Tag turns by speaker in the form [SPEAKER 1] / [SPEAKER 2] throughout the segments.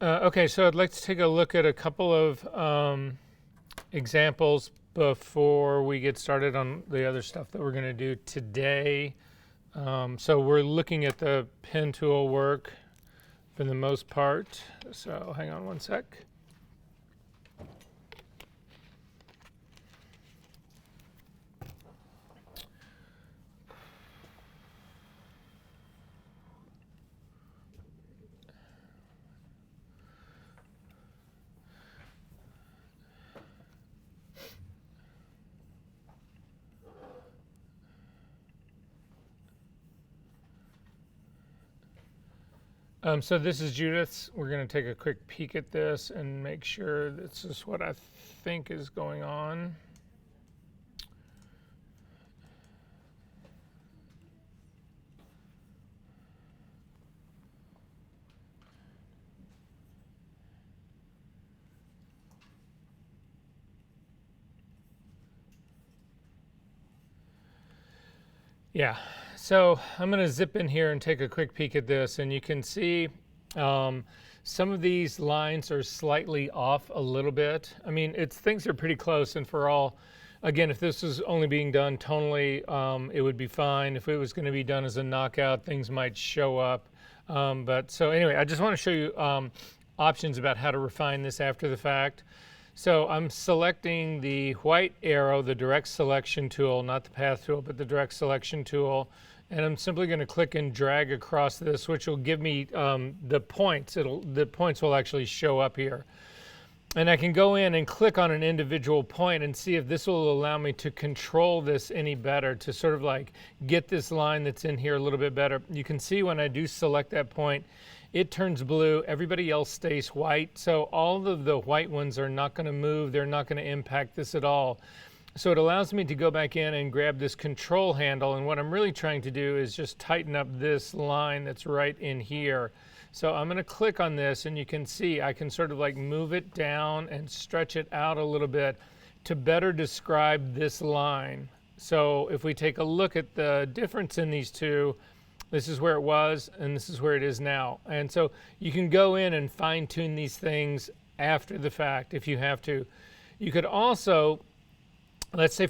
[SPEAKER 1] Okay, so I'd like to take a look at a couple of examples before we get started on the other stuff that we're going to do today. So we're looking at the pen tool work for the most part. So hang on one sec. So this is Judith's. We're going to take a quick peek at this and make sure this is what I think is going on. Yeah, so I'm going to zip in here and take a quick peek at this, and you can see some of these lines are slightly off a little bit. I mean, things are pretty close, and for all, again, if this was only being done tonally, it would be fine. If it was going to be done as a knockout, things might show up. But so anyway, I just want to show you options about how to refine this after the fact. So I'm selecting the white arrow, the direct selection tool, not the path tool, but the direct selection tool. And I'm simply going to click and drag across this, which will give me the points. The points will actually show up here. And I can go in and click on an individual point and see if this will allow me to control this any better, to sort of like get this line that's in here a little bit better. You can see when I do select that point, it turns blue, everybody else stays white. So all of the white ones are not going to move, they're not going to impact this at all. So it allows me to go back in and grab this control handle, and what I'm really trying to do is just tighten up this line that's right in here. So I'm going to click on this, and you can see I can sort of like move it down and stretch it out a little bit to better describe this line. So if we take a look at the difference in these two, this is where it was, and this is where it is now. And so you can go in and fine tune these things after the fact if you have to. You could also, let's say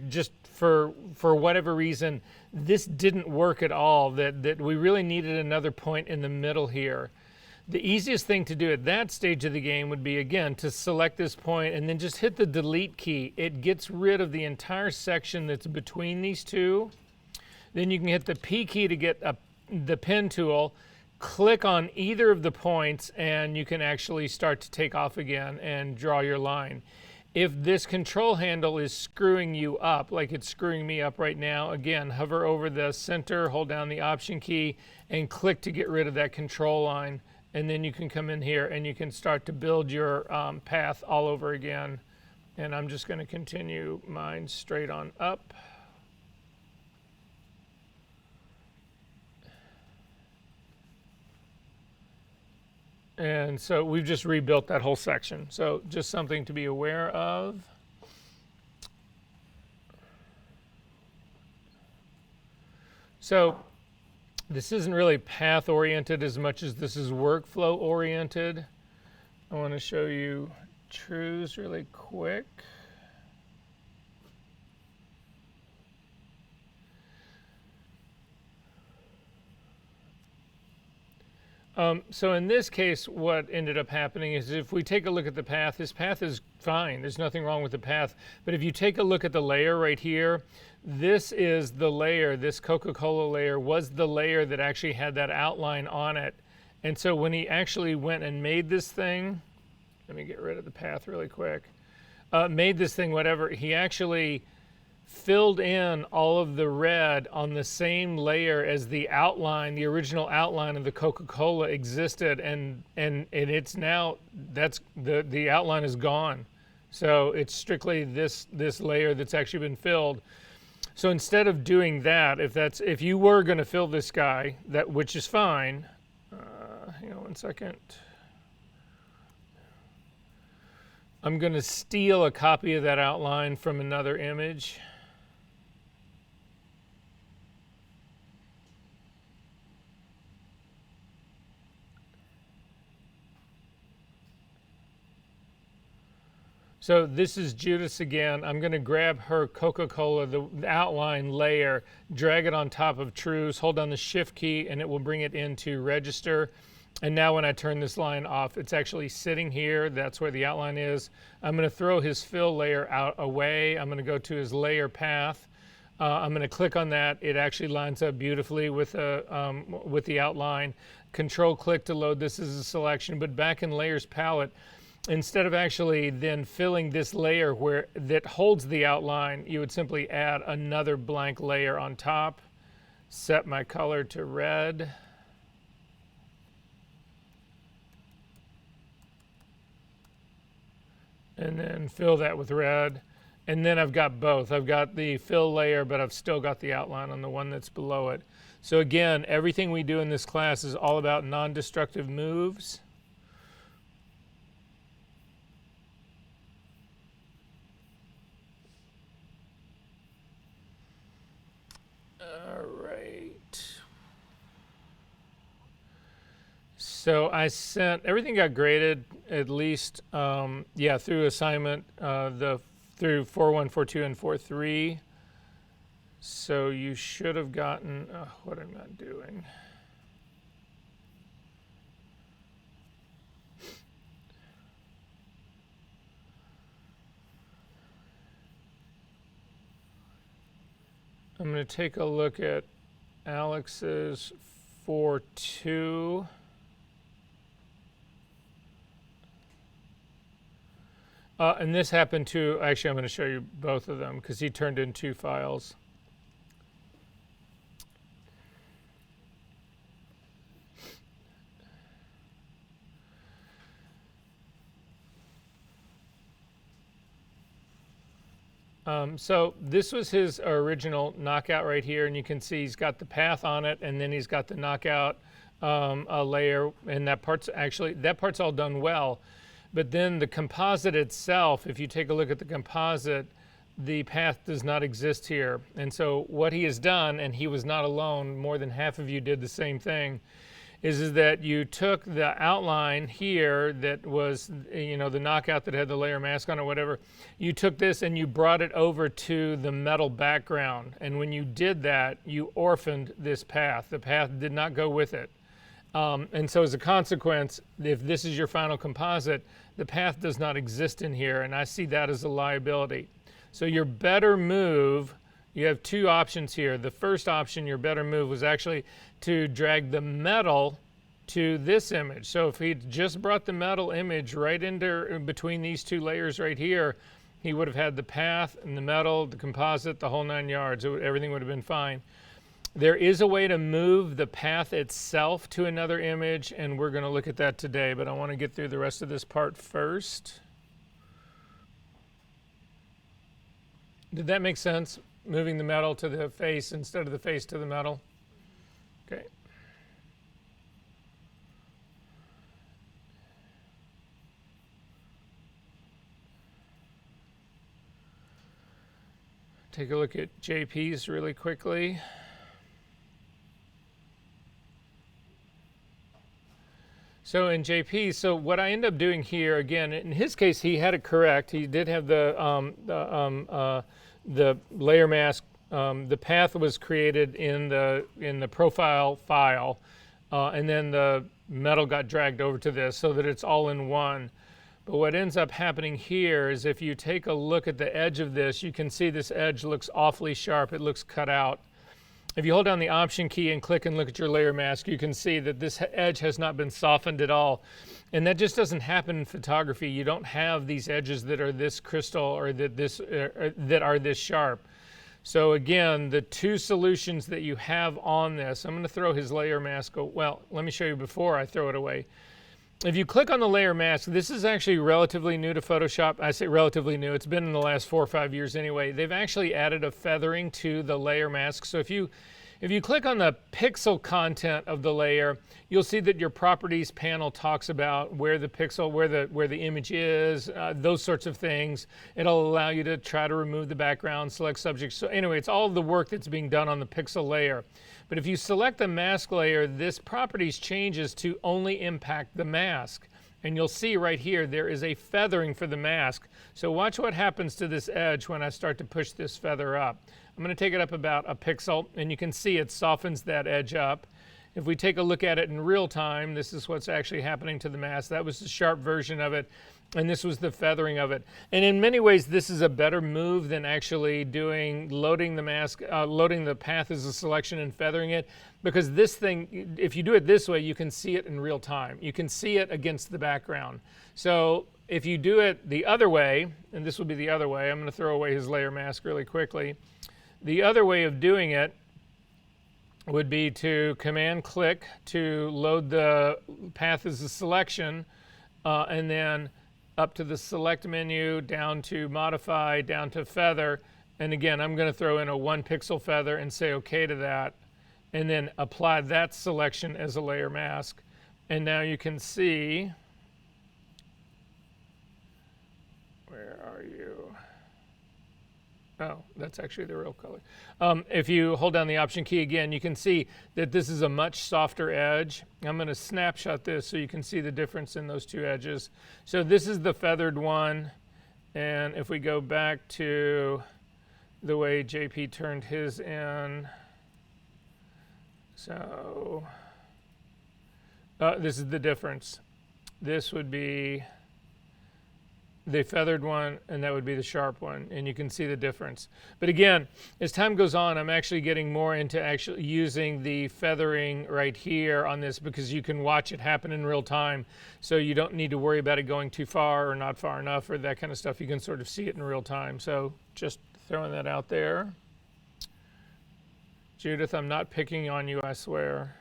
[SPEAKER 1] just for whatever reason, this didn't work at all, that we really needed another point in the middle here. The easiest thing to do at that stage of the game would be, again, to select this point and then just hit the delete key. It gets rid of the entire section that's between these two. Then you can hit the P key to get the pen tool, click on either of the points, and you can actually start to take off again and draw your line. If this control handle is screwing you up, like it's screwing me up right now, again, hover over the center, hold down the Option key, and click to get rid of that control line. And then you can come in here and you can start to build your path all over again. And I'm just going to continue mine straight on up. And so we've just rebuilt that whole section. So just something to be aware of. So this isn't really path oriented as much as this is workflow oriented. I want to show you trues really quick. So in this case, what ended up happening is if we take a look at the path, this path is fine. There's nothing wrong with the path. But if you take a look at the layer right here, this is the layer, this Coca-Cola layer was the layer that actually had that outline on it. And so when he actually went and made this thing, let me get rid of the path really quick, made this thing whatever, he actually filled in all of the red on the same layer as the outline, the original outline of the Coca-Cola existed, and it's now, that's the outline is gone. So it's strictly this layer that's actually been filled. So instead of doing that, if you were going to fill this guy, which is fine, hang on one second. I'm going to steal a copy of that outline from another image. So this is Judas again. I'm going to grab her Coca-Cola, the outline layer, drag it on top of True's, hold down the Shift key, and it will bring it into register. And now when I turn this line off, it's actually sitting here. That's where the outline is. I'm going to throw his fill layer out away. I'm going to go to his layer path. I'm going to click on that. It actually lines up beautifully with the outline. Control click to load this as a selection, but back in layers palette, instead of actually then filling this layer that holds the outline, you would simply add another blank layer on top. Set my color to red. And then fill that with red. And then I've got both. I've got the fill layer, but I've still got the outline on the one that's below it. So again, everything we do in this class is all about non-destructive moves. All right. So I sent, everything got graded at least, through assignment, through 4.1, 4.2, and 4.3. So you should have gotten, what am I doing? I'm going to take a look at Alex's 4.2. And this happened to, actually I'm going to show you both of them because he turned in 2 files. So this was his original knockout right here, and you can see he's got the path on it, and then he's got the knockout layer, and that part's all done well. But then the composite itself, if you take a look at the composite, the path does not exist here. And so what he has done, and he was not alone, more than half of you did the same thing, is that you took the outline here that was, the knockout that had the layer mask on or whatever, you took this and you brought it over to the metal background. And when you did that, you orphaned this path. The path did not go with it. And so as a consequence, if this is your final composite, the path does not exist in here, and I see that as a liability. So your better move, you have 2 options here. The first option, your better move, was actually to drag the metal to this image. So if he'd just brought the metal image right in between these 2 layers right here, he would have had the path and the metal, the composite, the whole 9 yards. Everything would have been fine. There is a way to move the path itself to another image, and we're going to look at that today, but I want to get through the rest of this part first. Did that make sense? Moving the metal to the face instead of the face to the metal? Okay. Take a look at JP's really quickly. So in JP, so what I end up doing here, again, in his case, he had it correct. He did have the layer mask. The path was created in the profile file, and then the metal got dragged over to this so that it's all in one. But what ends up happening here is if you take a look at the edge of this, you can see this edge looks awfully sharp. It looks cut out. If you hold down the Option key and click and look at your layer mask, you can see that this edge has not been softened at all. And that just doesn't happen in photography. You don't have these edges that are this crystal or that are this sharp. So again, the 2 solutions that you have on this, I'm going to throw his layer mask. Well, let me show you before I throw it away. If you click on the layer mask, this is actually relatively new to Photoshop. I say relatively new. It's been in the last 4 or 5 years anyway. They've actually added a feathering to the layer mask. So if you click on the pixel content of the layer, you'll see that your properties panel talks about where the pixel, where the image is, those sorts of things. It'll allow you to try to remove the background, select subjects. So anyway, it's all of the work that's being done on the pixel layer. But if you select the mask layer, this properties changes to only impact the mask. And you'll see right here, there is a feathering for the mask. So watch what happens to this edge when I start to push this feather up. I'm going to take it up about a pixel, and you can see it softens that edge up. If we take a look at it in real time, this is what's actually happening to the mask. That was the sharp version of it, and this was the feathering of it. And in many ways, this is a better move than actually loading the mask, loading the path as a selection and feathering it, because this thing, if you do it this way, you can see it in real time. You can see it against the background. So if you do it the other way, and this will be the other way, I'm going to throw away his layer mask really quickly. The other way of doing it would be to command click to load the path as a selection, and then up to the select menu, down to modify, down to feather. And again, I'm going to throw in a 1 pixel feather and say OK to that, and then apply that selection as a layer mask. And now you can see, where are you? Oh, that's actually the real color. If you hold down the Option key again, you can see that this is a much softer edge. I'm going to snapshot this so you can see the difference in those two edges. So this is the feathered one, and if we go back to the way JP turned his in, so this is the difference. This would be the feathered one, and that would be the sharp one, and you can see the difference. But again, as time goes on, I'm actually getting more into actually using the feathering right here on this, because you can watch it happen in real time, so you don't need to worry about it going too far or not far enough or that kind of stuff. You can sort of see it in real time. So just throwing that out there. Judith, I'm not picking on you, I swear,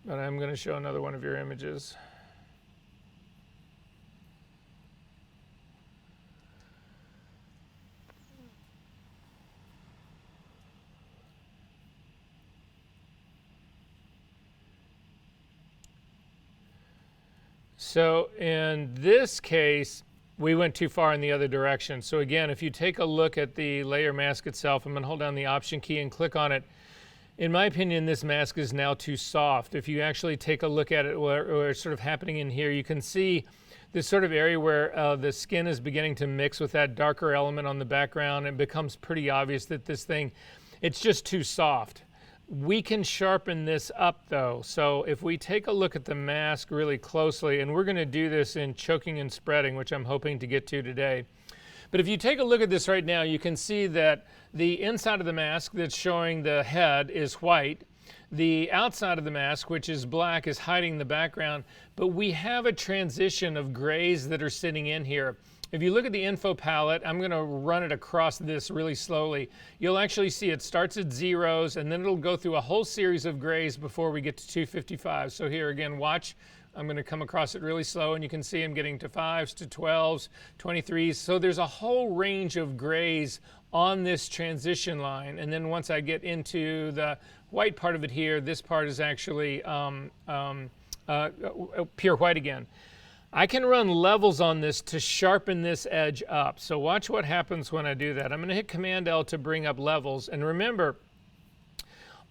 [SPEAKER 1] but I'm going to show another one of your images. So in this case, we went too far in the other direction. So again, if you take a look at the layer mask itself, I'm going to hold down the Option key and click on it. In my opinion, this mask is now too soft. If you actually take a look at it, where it's sort of happening in here, you can see this sort of area where the skin is beginning to mix with that darker element on the background. It becomes pretty obvious that this thing, it's just too soft. We can sharpen this up though. So if we take a look at the mask really closely, and we're going to do this in choking and spreading, which I'm hoping to get to today. But if you take a look at this right now, you can see that the inside of the mask that's showing the head is white. The outside of the mask, which is black, is hiding the background. But we have a transition of grays that are sitting in here. If you look at the info palette, I'm going to run it across this really slowly. You'll actually see it starts at zeros, and then it'll go through a whole series of grays before we get to 255. So here again, watch. I'm going to come across it really slow, and you can see I'm getting to 5s, to 12s, 23s. So there's a whole range of grays on this transition line. And then once I get into the white part of it here, this part is actually pure white again. I can run levels on this to sharpen this edge up. So watch what happens when I do that. I'm going to hit Command L to bring up levels. And remember,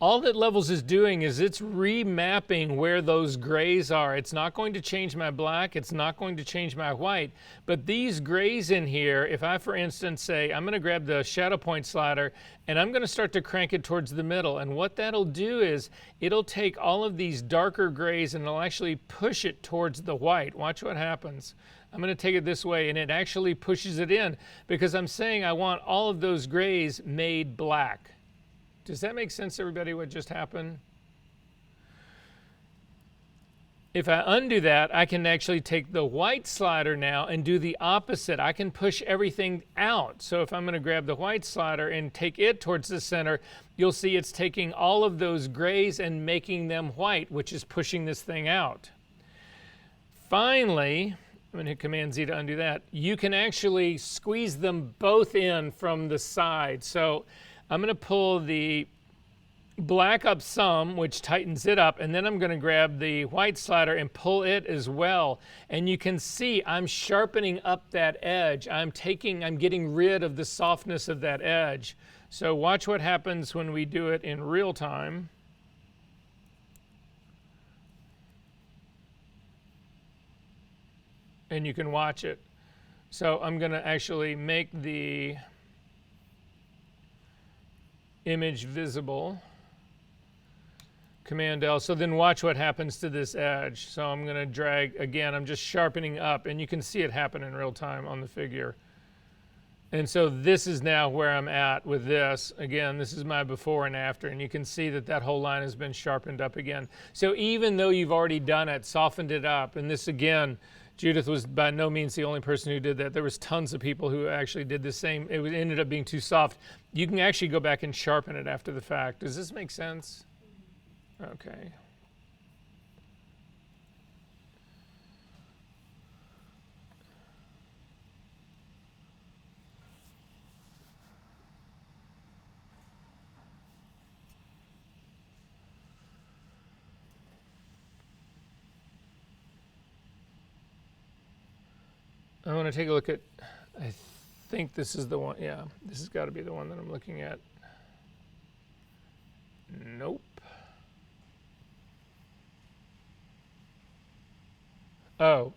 [SPEAKER 1] all that levels is doing is it's remapping where those grays are. It's not going to change my black. It's not going to change my white. But these grays in here, if I, for instance, say, I'm going to grab the shadow point slider and I'm going to start to crank it towards the middle. And what that'll do is it'll take all of these darker grays and it'll actually push it towards the white. Watch what happens. I'm going to take it this way, and it actually pushes it in because I'm saying I want all of those grays made black. Does that make sense, everybody, what just happened? If I undo that, I can actually take the white slider now and do the opposite. I can push everything out. So if I'm going to grab the white slider and take it towards the center, you'll see it's taking all of those grays and making them white, which is pushing this thing out. Finally, I'm going to hit Command Z to undo that. You can actually squeeze them both in from the side. So I'm going to pull the black up some, which tightens it up, and then I'm going to grab the white slider and pull it as well. And you can see I'm sharpening up that edge. I'm getting rid of the softness of that edge. So watch what happens when we do it in real time. and you can watch it. So I'm going to actually make the image visible. Command L. So then watch what happens to this edge. So I'm going to drag, again, I'm just sharpening up, and you can see it happen in real time on the figure. And so this is now where I'm at with this. Again, this is my before and after, and you can see that that whole line has been sharpened up again. So even though you've already done it, softened it up, and this again, Judith was by no means the only person who did that. There was tons of people who actually did the same. It ended up being too soft. You can actually go back and sharpen it after the fact. Does this make sense? Okay. I want to take a look at, I think this is the one. Yeah, this has got to be the one that I'm looking at. Nope. Oh,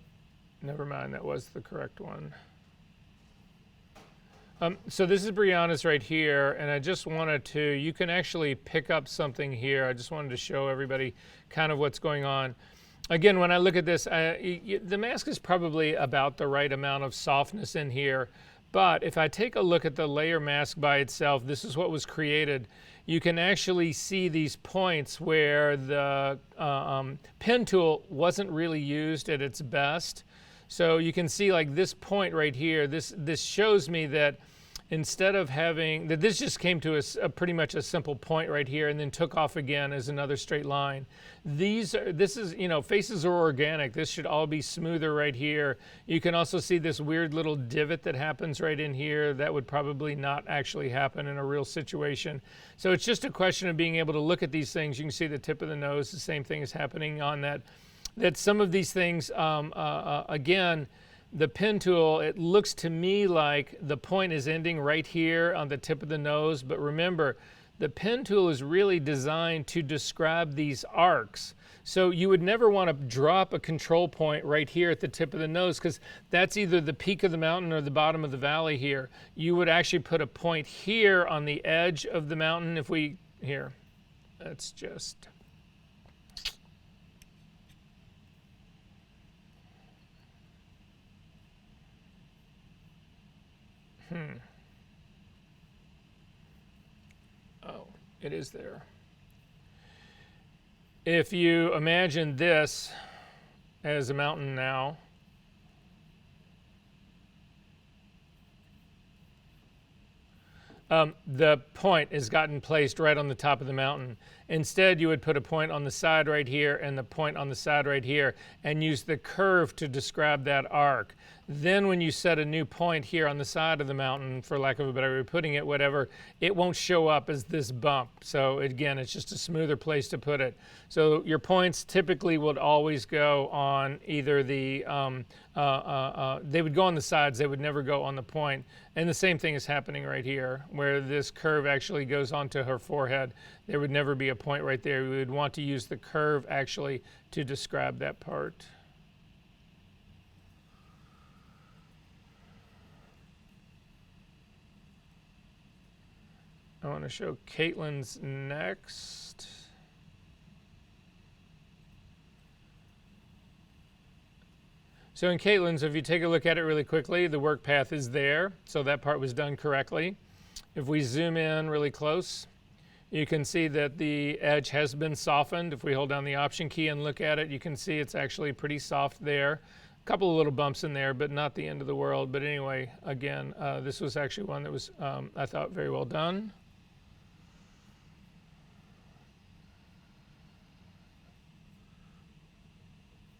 [SPEAKER 1] never mind. That was the correct one. So this is Brianna's right here, and I just wanted to, you can actually pick up something here. I just wanted to show everybody kind of what's going on. Again, when I look at this, the mask is probably about the right amount of softness in here. But if I take a look at the layer mask by itself, this is what was created. You can actually see these points where the pen tool wasn't really used at its best. So you can see like this point right here, this shows me that instead of having, that this just came to a pretty much a simple point right here and then took off again as another straight line. This is, you know, faces are organic. This should all be smoother right here. You can also see this weird little divot that happens right in here. That would probably not actually happen in a real situation. So it's just a question of being able to look at these things. You can see the tip of the nose, the same thing is happening on that. That some of these things, again, the pen tool, it looks to me like the point is ending right here on the tip of the nose. But remember, the pen tool is really designed to describe these arcs. So you would never want to drop a control point right here at the tip of the nose, because that's either the peak of the mountain or the bottom of the valley here. You would actually put a point here on the edge of the mountain. If we, here, that's just... Oh, it is there. If you imagine this as a mountain now, the point has gotten placed right on the top of the mountain. Instead, you would put a point on the side right here and the point on the side right here and use the curve to describe that arc. Then when you set a new point here on the side of the mountain, for lack of a better way of putting it, whatever, it won't show up as this bump. So again, it's just a smoother place to put it. So your points typically would always go on either the, they would go on the sides, they would never go on the point. And the same thing is happening right here, where this curve actually goes onto her forehead. There would never be a point right there. We would want to use the curve actually to describe that part. I want to show Caitlin's next. So in Caitlin's, if you take a look at it really quickly, the work path is there. So that part was done correctly. If we zoom in really close, you can see that the edge has been softened. If we hold down the Option key and look at it, you can see it's actually pretty soft there. A couple of little bumps in there, but not the end of the world. But anyway, again, this was actually one that was, I thought, very well done.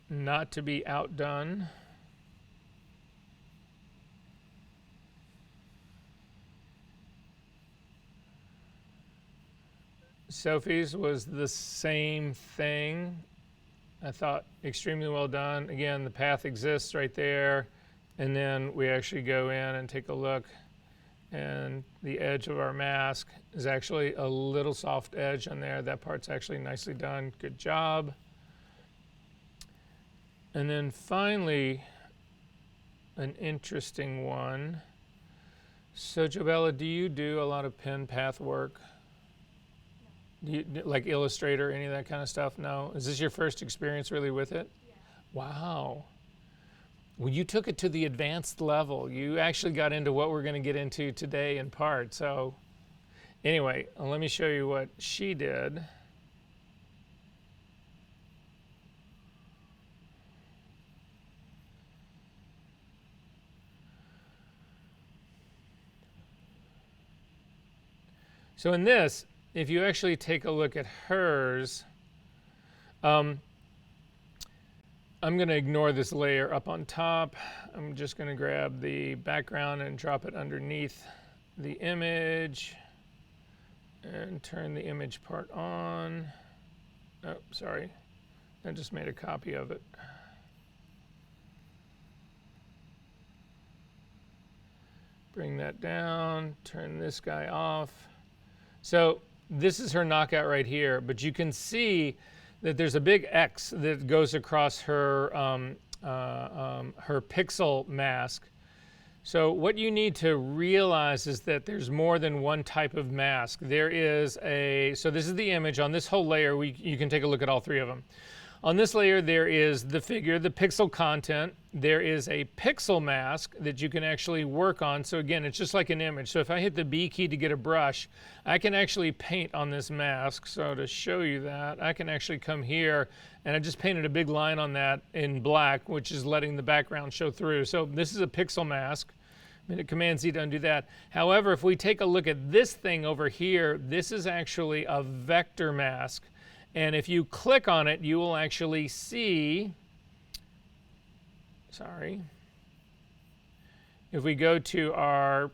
[SPEAKER 1] Not to be outdone. Sophie's was the same thing. I thought extremely well done. Again, the path exists right there. And then we actually go in and take a look. And the edge of our mask is actually a little soft edge on there. That part's actually nicely done. Good job. And then finally, an interesting one. So, Jobella, do you do a lot of pen path work? Do you, like Illustrator, any of that kind of stuff? No? Is this your first experience really with it?
[SPEAKER 2] Yeah.
[SPEAKER 1] Wow. Well, you took it to the advanced level. You actually got into what we're going to get into today in part. So, anyway, let me show you what she did. So in this, if you actually take a look at hers, I'm going to ignore this layer up on top. I'm just going to grab the background and drop it underneath the image and turn the image part on. Oh, sorry. I just made a copy of it. Bring that down, turn this guy off. So this is her knockout right here, but you can see that there's a big X that goes across her her pixel mask. So what you need to realize is that there's more than one type of mask. There is a, so this is the image. On this whole layer, you can take a look at all three of them. On this layer, there is the figure, the pixel content. There is a pixel mask that you can actually work on. So again, it's just like an image. So if I hit the B key to get a brush, I can actually paint on this mask. So to show you that, I can actually come here and I just painted a big line on that in black, which is letting the background show through. So this is a pixel mask. I'm going to Command Z to undo that. However, if we take a look at this thing over here, this is actually a vector mask. And if you click on it, you will actually see, sorry, if we go to our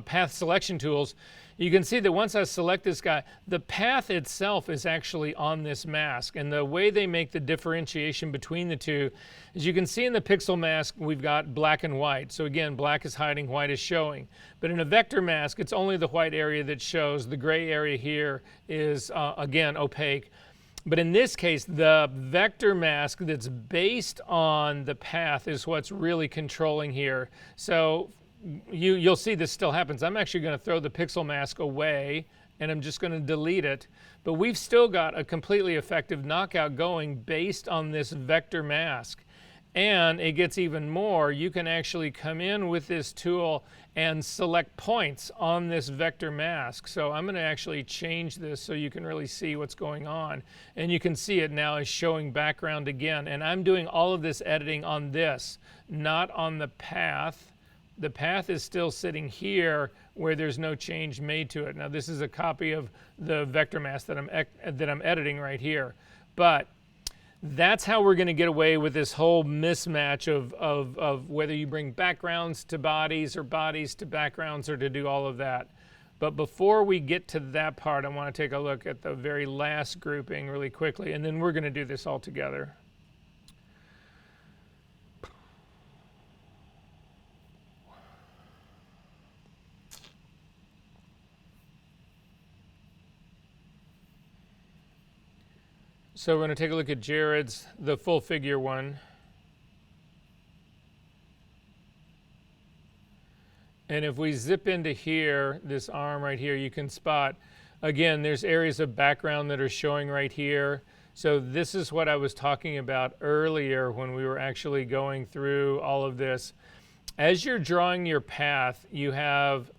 [SPEAKER 1] path selection tools, you can see that once I select this guy, the path itself is actually on this mask. And the way they make the differentiation between the two is you can see in the pixel mask, we've got black and white. So again, black is hiding, white is showing. But in a vector mask, it's only the white area that shows. The gray area here is, again, opaque. But in this case, the vector mask that's based on the path is what's really controlling here. So you'll see this still happens. I'm actually going to throw the pixel mask away and I'm just going to delete it. But we've still got a completely effective knockout going based on this vector mask. And it gets even more. You can actually come in with this tool and select points on this vector mask. So I'm going to actually change this so you can really see what's going on. And you can see it now is showing background again. And I'm doing all of this editing on this, not on the path. The path is still sitting here where there's no change made to it. Now this is a copy of the vector mask that I'm editing right here. But that's how we're going to get away with this whole mismatch of whether you bring backgrounds to bodies or bodies to backgrounds or to do all of that. But before we get to that part, I want to take a look at the very last grouping really quickly, and then we're going to do this all together. So we're going to take a look at Jared's, the full figure one. And if we zip into here, this arm right here, you can spot, again, there's areas of background that are showing right here. So this is what I was talking about earlier when we were actually going through all of this. As you're drawing your path, you have,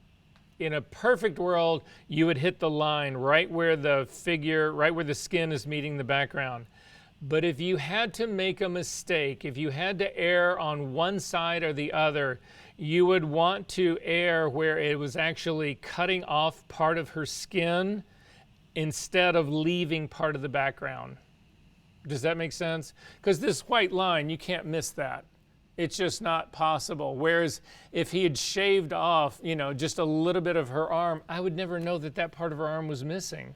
[SPEAKER 1] in a perfect world, you would hit the line right where the figure, right where the skin is meeting the background. But if you had to make a mistake, if you had to err on one side or the other, you would want to err where it was actually cutting off part of her skin instead of leaving part of the background. Does that make sense? Because this white line, you can't miss that. It's just not possible. Whereas if he had shaved off, you know, just a little bit of her arm, I would never know that that part of her arm was missing.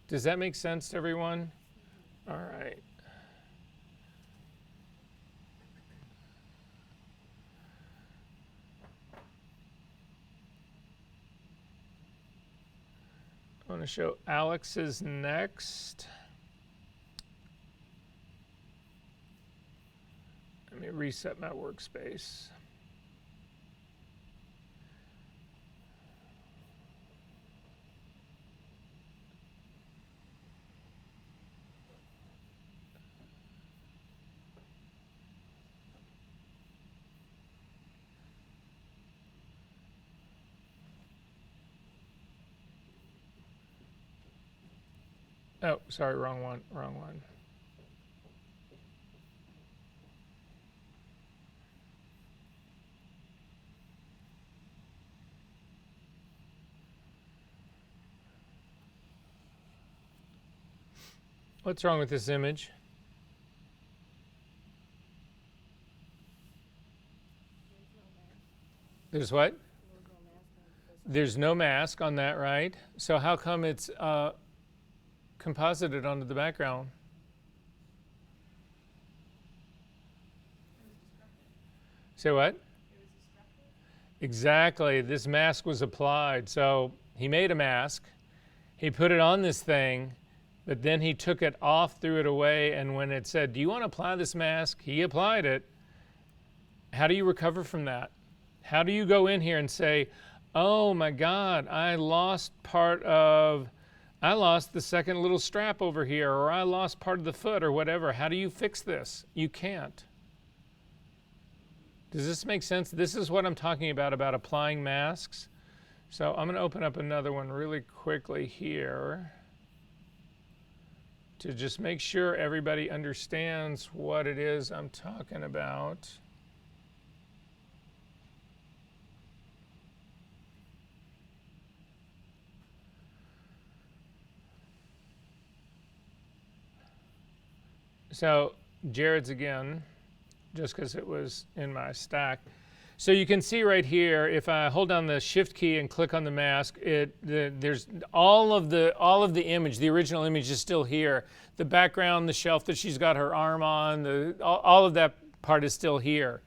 [SPEAKER 1] Does that make sense to everyone? All right. I want to show Alex's next. reset my workspace. Oh, sorry, wrong one, wrong one. What's wrong with this image? There's what? There's no mask on that, right? So how come it's composited onto the background? Say what? Exactly. This mask was applied. So he made a mask, he put it on this thing, but then he took it off, threw it away, and when it said, do you want to apply this mask? He applied it. How do you recover from that? How do you go in here and say, oh my God, I lost the second little strap over here, or I lost part of the foot, or whatever. How do you fix this? You can't. Does this make sense? This is what I'm talking about applying masks. So I'm going to open up another one really quickly here to just make sure everybody understands what it is I'm talking about. So Jared's again, just because it was in my stack. So you can see right here, if I hold down the shift key and click on the mask, there's all of the image, the original image is still here. The background, the shelf that she's got her arm on, all of that part is still here.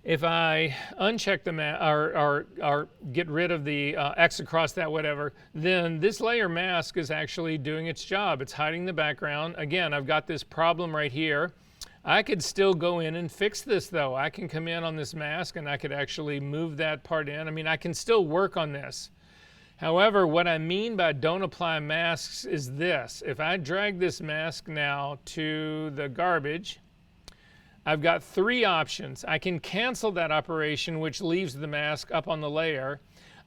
[SPEAKER 1] If I uncheck the mask or get rid of the X across that, whatever, then this layer mask is actually doing its job. It's hiding the background. Again, I've got this problem right here. I could still go in and fix this though. I can come in on this mask and I could actually move that part in. I mean, I can still work on this. However, what I mean by don't apply masks is this. If I drag this mask now to the garbage, I've got three options. I can cancel that operation, which leaves the mask up on the layer.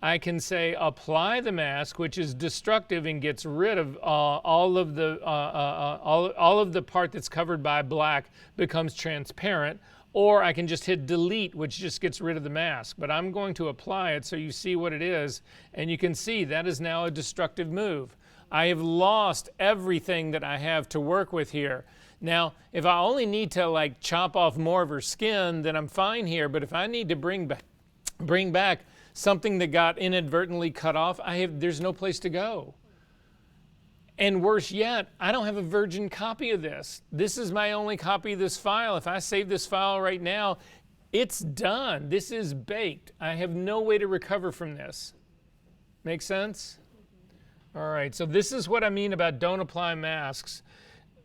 [SPEAKER 1] I can say apply the mask, which is destructive and gets rid of all of the part that's covered by black becomes transparent. Or I can just hit delete, which just gets rid of the mask. But I'm going to apply it so you see what it is, and you can see that is now a destructive move. I have lost everything that I have to work with here. Now, if I only need to like chop off more of her skin, then I'm fine here. But if I need to bring back something that got inadvertently cut off, there's no place to go. And worse yet, I don't have a virgin copy of this. This is my only copy of this file. If I save this file right now, it's done. This is baked. I have no way to recover from this. Make sense? All right, so this is what I mean about don't apply masks.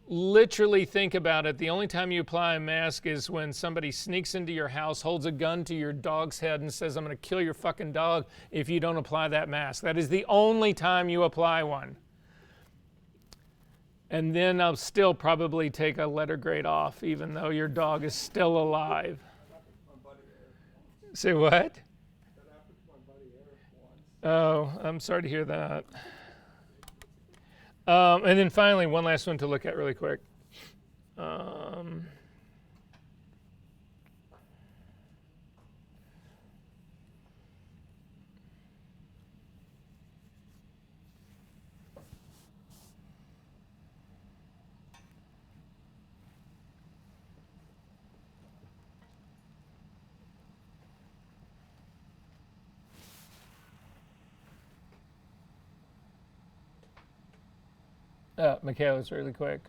[SPEAKER 1] Literally think about it. The only time you apply a mask is when somebody sneaks into your house, holds a gun to your dog's head and says, I'm going to kill your fucking dog if you don't apply that mask. That is the only time you apply one. And then I'll still probably take a letter grade off, even though your dog is still alive. Say what? Oh, I'm sorry to hear that. And then finally, one last one to look at really quick. Michaela's really quick.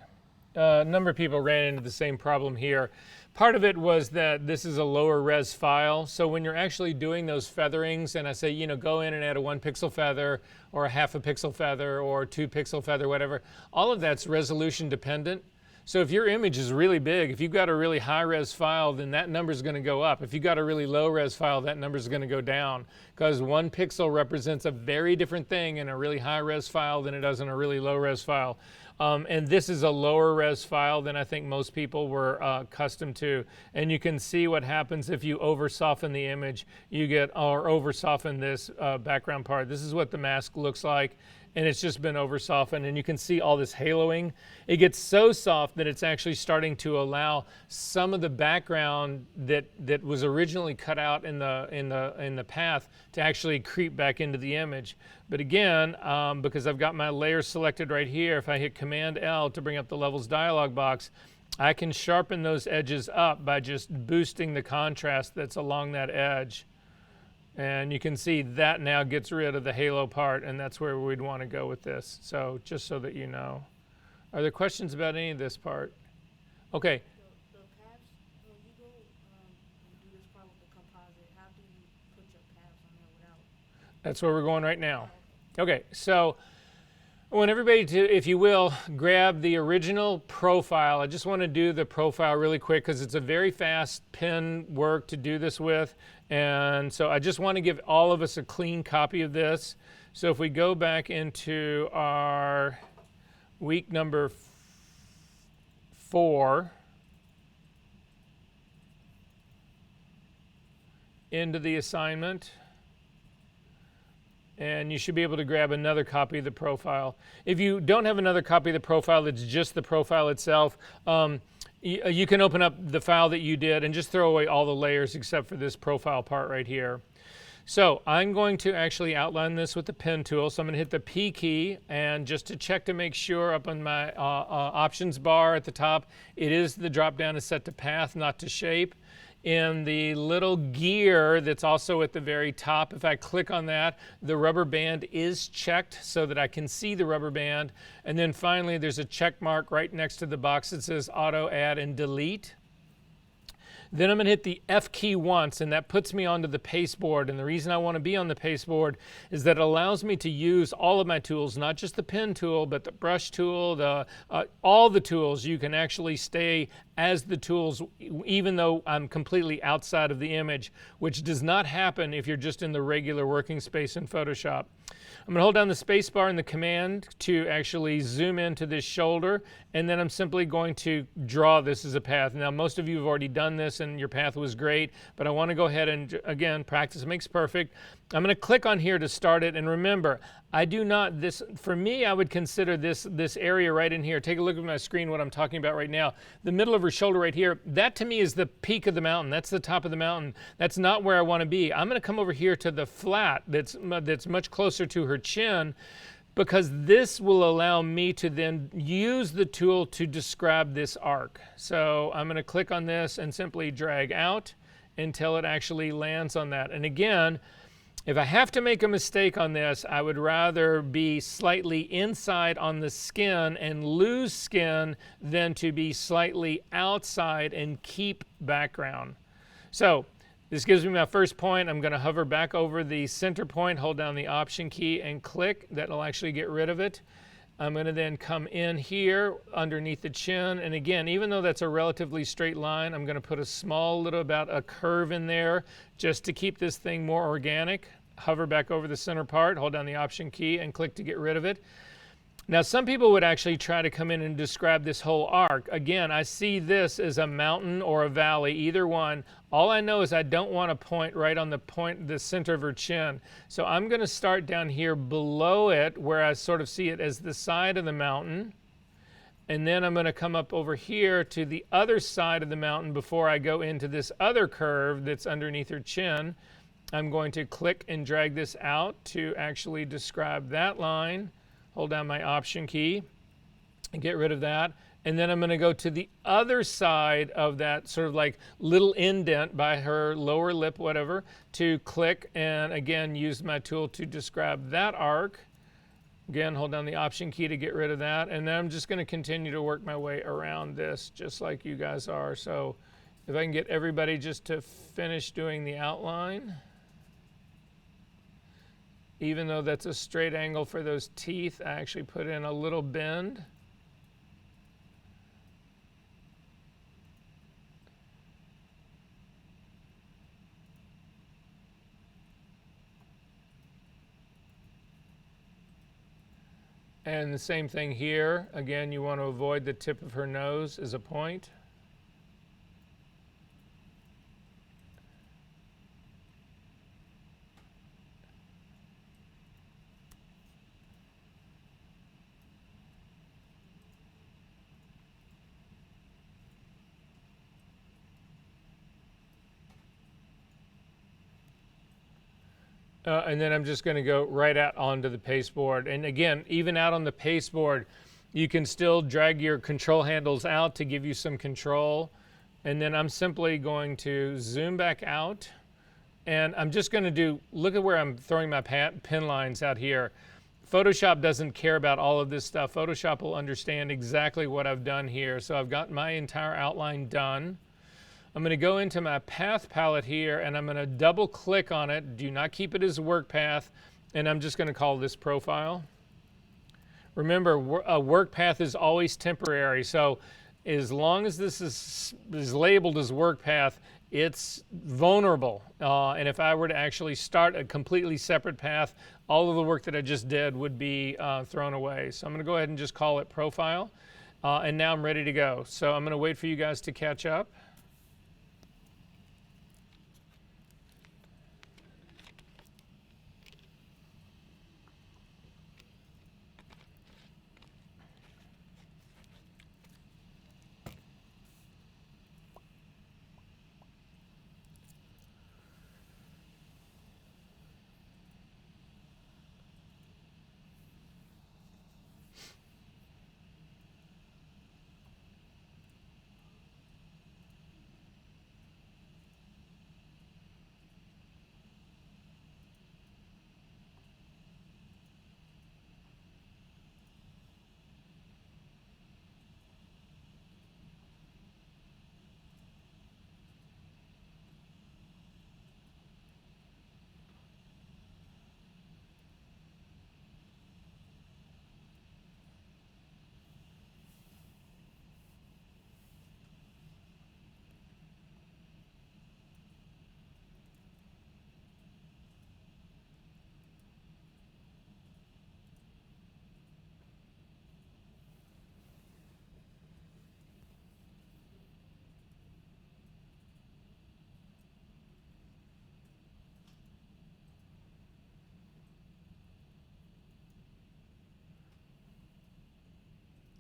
[SPEAKER 1] A number of people ran into the same problem here. Part of it was that this is a lower res file. So when you're actually doing those featherings, and I say, you know, go in and add a 1 pixel feather or a 0.5 pixel feather or 2 pixel feather, whatever, all of that's resolution dependent. So if your image is really big, if you've got a really high res file, then that number is going to go up. If you've got a really low res file, that number is going to go down, because 1 pixel represents a very different thing in a really high res file than it does in a really low res file. And this is a lower res file than I think most people were accustomed to. And you can see what happens if you over soften the image. You get, or over soften this background part. This is what the mask looks like. And it's just been over softened, and you can see all this haloing. It gets so soft that it's actually starting to allow some of the background that was originally cut out in the path to actually creep back into the image. But again, because I've got my layers selected right here, if I hit Command L to bring up the levels dialog box, I can sharpen those edges up by just boosting the contrast that's along that edge. And you can see that now gets rid of the halo part, and that's where we'd want to go with this. So just so that you know. Are there questions about any of this part? Okay.
[SPEAKER 2] The paths, when you go and do this part with the composite, how do you put your paths on there without?
[SPEAKER 1] That's where we're going right now. Okay, so I want everybody to, if you will, grab the original profile. I just want to do the profile really quick because it's a very fast pen work to do this with. And so I just want to give all of us a clean copy of this. So if we go back into our week number 4, into the assignment, and you should be able to grab another copy of the profile. If you don't have another copy of the profile, it's just the profile itself, you can open up the file that you did and just throw away all the layers except for this profile part right here. So I'm going to actually outline this with the pen tool. So I'm going to hit the P key, and just to check to make sure, up on my options bar at the top, it is the drop down is set to path, not to shape. In the little gear that's also at the very top, if I click on that, the rubber band is checked so that I can see the rubber band. And then finally, there's a check mark right next to the box that says auto add and delete. Then I'm going to hit the F key once, and that puts me onto the pasteboard. And the reason I want to be on the pasteboard is that it allows me to use all of my tools, not just the pen tool, but the brush tool, all the tools. You can actually stay as the tools, even though I'm completely outside of the image, which does not happen if you're just in the regular working space in Photoshop. I'm going to hold down the space bar and the command to actually zoom into this shoulder, and then I'm simply going to draw this as a path. Now, most of you have already done this and your path was great, but I want to go ahead and, again, practice makes perfect. I'm going to click on here to start it, and remember, I do not, for me, I would consider this area right in here. Take a look at my screen, what I'm talking about right now. The middle of her shoulder right here, that to me is the peak of the mountain. That's the top of the mountain. That's not where I want to be. I'm going to come over here to the flat that's much closer to her chin, because this will allow me to then use the tool to describe this arc. So I'm going to click on this and simply drag out until it actually lands on that. And again, if I have to make a mistake on this, I would rather be slightly inside on the skin and lose skin than to be slightly outside and keep background. So this gives me my first point. I'm going to hover back over the center point, hold down the Option key and click. That'll actually get rid of it. I'm going to then come in here underneath the chin, and again, even though that's a relatively straight line, I'm going to put a small little about a curve in there just to keep this thing more organic. Hover back over the center part, hold down the Option key and click to get rid of it. Now, some people would actually try to come in and describe this whole arc. Again, I see this as a mountain or a valley, either one. All I know is I don't want to point right on the center of her chin. So I'm going to start down here below it, where I sort of see it as the side of the mountain. And then I'm going to come up over here to the other side of the mountain before I go into this other curve that's underneath her chin. I'm going to click and drag this out to actually describe that line. Hold down my Option key and get rid of that. And then I'm going to go to the other side of that sort of like little indent by her lower lip, whatever, to click and again use my tool to describe that arc. Again, hold down the Option key to get rid of that. And then I'm just going to continue to work my way around this just like you guys are. So if I can get everybody just to finish doing the outline. Even though that's a straight angle for those teeth, I actually put in a little bend. And the same thing here. Again, you want to avoid the tip of her nose as a point. And then I'm just going to go right out onto the pasteboard. And again, even out on the pasteboard, you can still drag your control handles out to give you some control. And then I'm simply going to zoom back out. And I'm just going to do, look at where I'm throwing my pin lines out here. Photoshop doesn't care about all of this stuff. Photoshop will understand exactly what I've done here. So I've got my entire outline done. I'm going to go into my path palette here and I'm going to double click on it. Do not keep it as work path. And I'm just going to call this profile. Remember, a work path is always temporary. So as long as this is labeled as work path, it's vulnerable. And if I were to actually start a completely separate path, all of the work that I just did would be thrown away. So I'm going to go ahead and just call it profile. And now I'm ready to go. So I'm going to wait for you guys to catch up.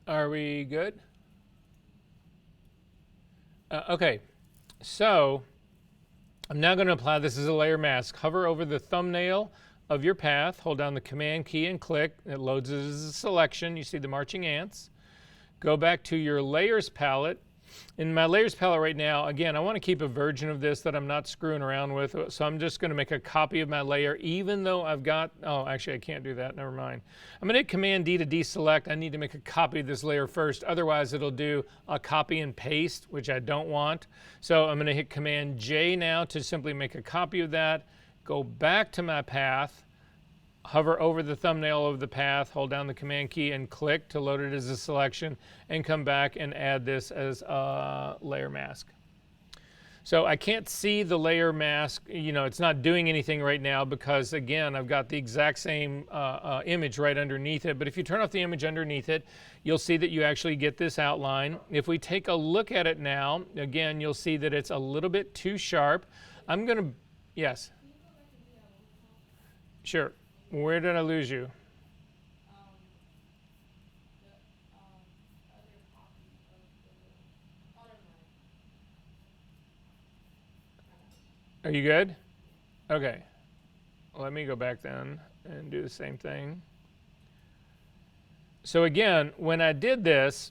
[SPEAKER 1] Are we good? Okay, so I'm now going to apply this as a layer mask. Hover over the thumbnail of your path, hold down the Command key and click. It loads it as a selection. You see the marching ants. Go back to your layers palette. In my layers palette right now, again, I want to keep a version of this that I'm not screwing around with. So I'm just going to make a copy of my layer, even though I've got, oh, actually I can't do that, never mind. I'm going to hit Command D to deselect. I need to make a copy of this layer first. Otherwise it'll do a copy and paste, which I don't want. So I'm going to hit Command J now to simply make a copy of that. Go back to my path. Hover over the thumbnail of the path, hold down the Command key and click to load it as a selection, and come back and add this as a layer mask. So I can't see the layer mask, you know, it's not doing anything right now because again, I've got the exact same image right underneath it. But if you turn off the image underneath it, you'll see that you actually get this outline. If we take a look at it now, again, you'll see that it's a little bit too sharp. I'm going to, yes. Sure. Where did I lose you? Are you good? Okay. Let me go back then and do the same thing. So again, when I did this,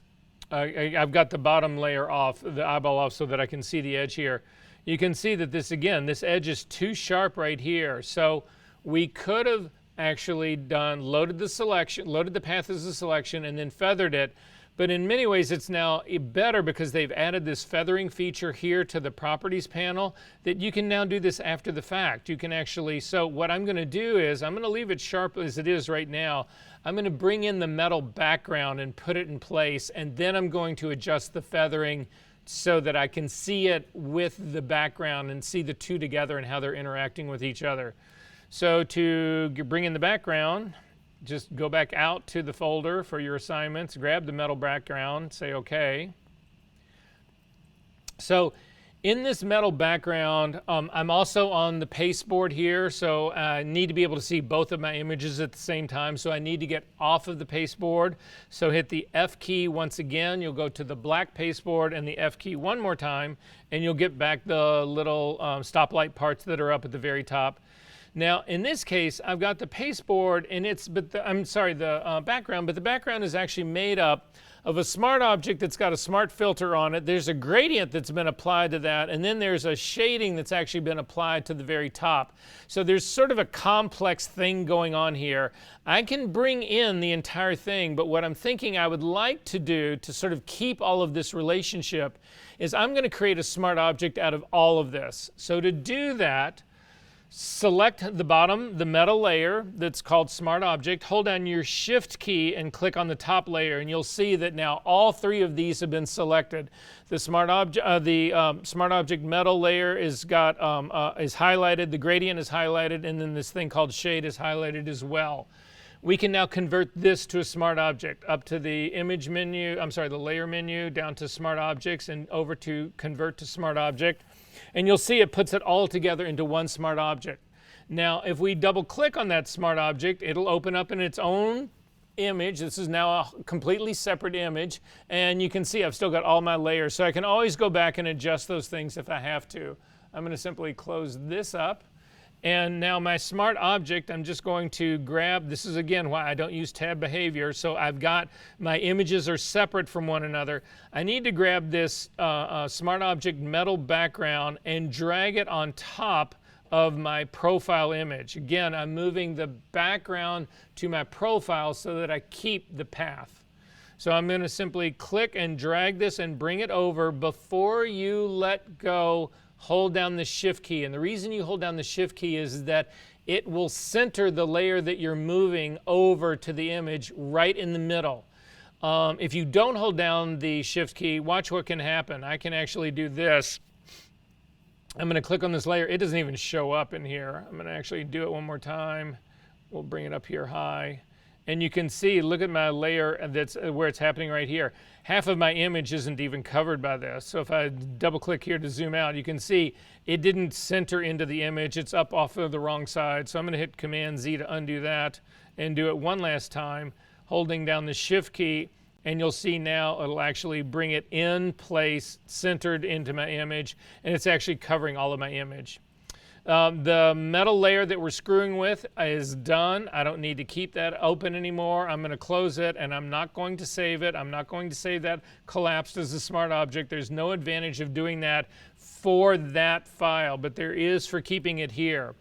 [SPEAKER 1] I've got the bottom layer off, the eyeball off so that I can see the edge here. You can see that this, again, this edge is too sharp right here. So we could have actually done, loaded the path as a selection and then feathered it. But in many ways it's now better because they've added this feathering feature here to the properties panel that you can now do this after the fact. You can actually, so what I'm going to do is I'm going to leave it sharp as it is right now. I'm going to bring in the metal background and put it in place, and then I'm going to adjust the feathering so that I can see it with the background and see the two together and how they're interacting with each other. So to bring in the background, just go back out to the folder for your assignments, grab the metal background, say OK. So in this metal background, I'm also on the pasteboard here, so I need to be able to see both of my images at the same time. So I need to get off of the pasteboard. So hit the F key once again. You'll go to the black pasteboard and the F key one more time, and you'll get back the little stoplight parts that are up at the very top. Now, in this case, I've got the pasteboard, and the background, but the background is actually made up of a smart object that's got a smart filter on it. There's a gradient that's been applied to that, and then there's a shading that's actually been applied to the very top. So there's sort of a complex thing going on here. I can bring in the entire thing, but what I'm thinking I would like to do to sort of keep all of this relationship is I'm going to create a smart object out of all of this. So to do that, select the bottom, the metal layer that's called Smart Object, hold down your Shift key and click on the top layer, and you'll see that now all three of these have been selected. The Smart Object metal layer is highlighted, the gradient is highlighted, and then this thing called shade is highlighted as well. We can now convert this to a smart object. Up to the image menu, the layer menu, down to Smart Objects, and over to Convert to Smart Object. And you'll see it puts it all together into one smart object. Now, if we double click on that smart object, it'll open up in its own image. This is now a completely separate image. And you can see I've still got all my layers. So I can always go back and adjust those things if I have to. I'm going to simply close this up. And now my smart object, I'm just going to grab, this is again why I don't use tab behavior, so I've got, my images are separate from one another. I need to grab this smart object metal background and drag it on top of my profile image. Again, I'm moving the background to my profile so that I keep the path. So I'm going to simply click and drag this and bring it over. Before you let go, hold down the Shift key. And the reason you hold down the Shift key is that it will center the layer that you're moving over to the image right in the middle. If you don't hold down the Shift key, watch what can happen. I can actually do this. I'm going to click on this layer. It doesn't even show up in here. I'm going to actually do it one more time. We'll bring it up here high. And you can see, look at my layer that's where it's happening right here. Half of my image isn't even covered by this. So if I double click here to zoom out, you can see it didn't center into the image. It's up off of the wrong side. So I'm going to hit Command Z to undo that and do it one last time, holding down the Shift key. And you'll see now it'll actually bring it in place, centered into my image, and it's actually covering all of my image. The metal layer that we're screwing with is done. I don't need to keep that open anymore. I'm going to close it, and I'm not going to save it. I'm not going to save that collapsed as a smart object. There's no advantage of doing that for that file, but there is for keeping it here.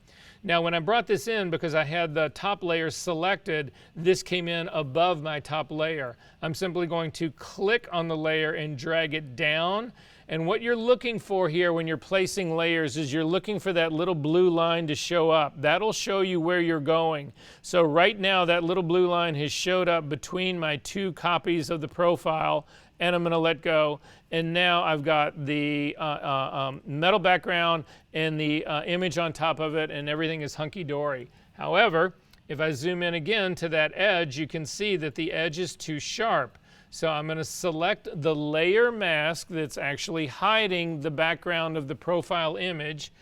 [SPEAKER 1] Now, when I brought this in, because I had the top layer selected, this came in above my top layer. I'm simply going to click on the layer and drag it down. And what you're looking for here when you're placing layers is you're looking for that little blue line to show up. That'll show you where you're going. So right now, that little blue line has showed up between my two copies of the profile, and I'm going to let go. And now I've got the metal background and the image on top of it, and everything is hunky-dory. However, if I zoom in again to that edge, you can see that the edge is too sharp. So I'm going to select the layer mask that's actually hiding the background of the profile image.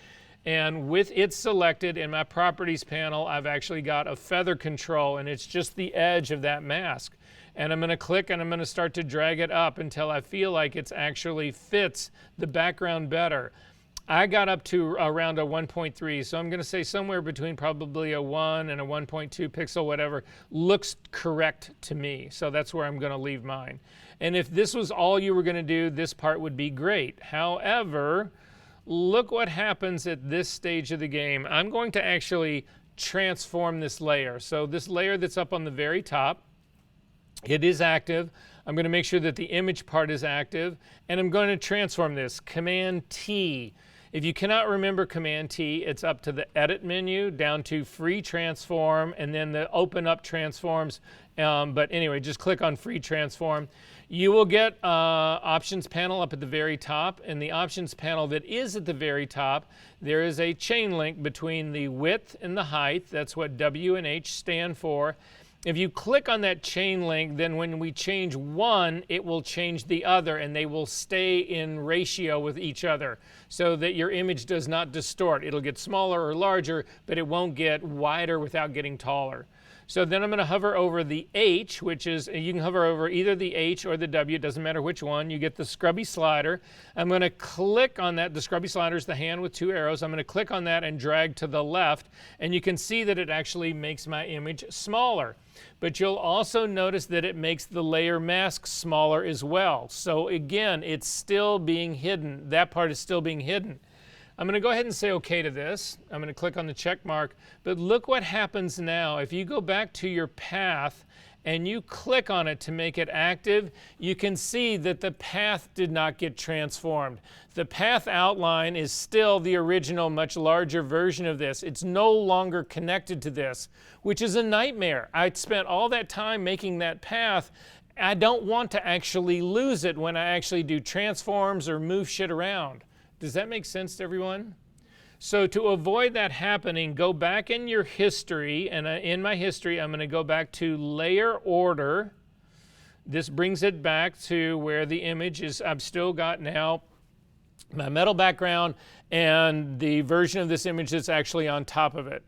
[SPEAKER 1] And with it selected in my properties panel, I've actually got a feather control, and it's just the edge of that mask. And I'm going to click and I'm going to start to drag it up until I feel like it actually fits the background better. I got up to around a 1.3, so I'm going to say somewhere between probably a 1 and a 1.2 pixel, whatever, looks correct to me. So that's where I'm going to leave mine. And if this was all you were going to do, this part would be great. However, look what happens at this stage of the game. I'm going to actually transform this layer. So this layer that's up on the very top, it is active. I'm going to make sure that the image part is active, and I'm going to transform this. Command T. If you cannot remember Command T, it's up to the Edit menu, down to Free Transform, and then the Open Up Transforms. But anyway, just click on Free Transform. You will get Options panel up at the very top. And the Options panel that is at the very top, there is a chain link between the width and the height. That's what W and H stand for. If you click on that chain link, then when we change one, it will change the other, and they will stay in ratio with each other so that your image does not distort. It'll get smaller or larger, but it won't get wider without getting taller. So then I'm going to hover over the H, which is, you can hover over either the H or the W, it doesn't matter which one. You get the scrubby slider. I'm going to click on that. The scrubby slider is the hand with two arrows. I'm going to click on that and drag to the left, and you can see that it actually makes my image smaller. But you'll also notice that it makes the layer mask smaller as well. So again, it's still being hidden. That part is still being hidden. I'm going to go ahead and say OK to this. I'm going to click on the check mark. But look what happens now. If you go back to your path and you click on it to make it active, you can see that the path did not get transformed. The path outline is still the original, much larger version of this. It's no longer connected to this, which is a nightmare. I spent all that time making that path. I don't want to actually lose it when I actually do transforms or move shit around. Does that make sense to everyone? So to avoid that happening, go back in your history, and in my history, I'm going to go back to layer order. This brings it back to where the image is. I've still got now my metal background and the version of this image that's actually on top of it.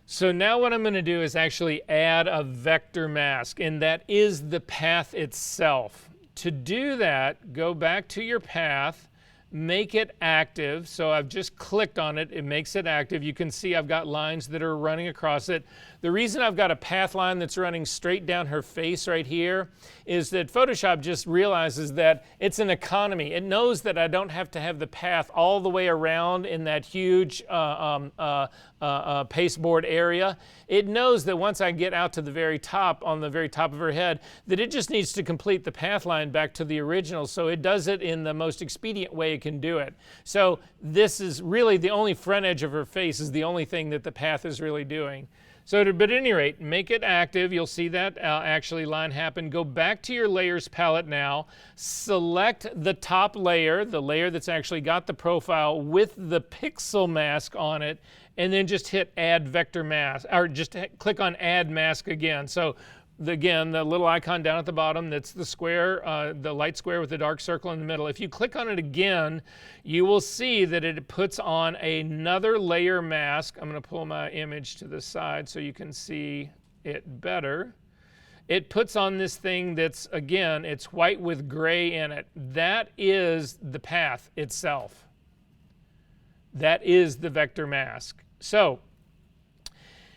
[SPEAKER 1] So now what I'm going to do is actually add a vector mask, and that is the path itself. To do that, go back to your path, make it active. So I've just clicked on it, it makes it active. You can see I've got lines that are running across it. The reason I've got a path line that's running straight down her face right here is that Photoshop just realizes that it's an economy. It knows that I don't have to have the path all the way around in that huge pasteboard area. It knows that once I get out to the very top, on the very top of her head, that it just needs to complete the path line back to the original. So it does it in the most expedient way it can do it. So this is really the only front edge of her face is the only thing that the path is really doing. So but at any rate, make it active. You'll see that actually line happen. Go back to your layers palette now. Select the top layer, the layer that's actually got the profile with the pixel mask on it, and then just hit add vector mask, or just click on add mask again. So again, the little icon down at the bottom, that's the square, the light square with the dark circle in the middle. If you click on it again, you will see that it puts on another layer mask. I'm going to pull my image to the side so you can see it better. It puts on this thing that's, again, it's white with gray in it. That is the path itself. That is the vector mask. So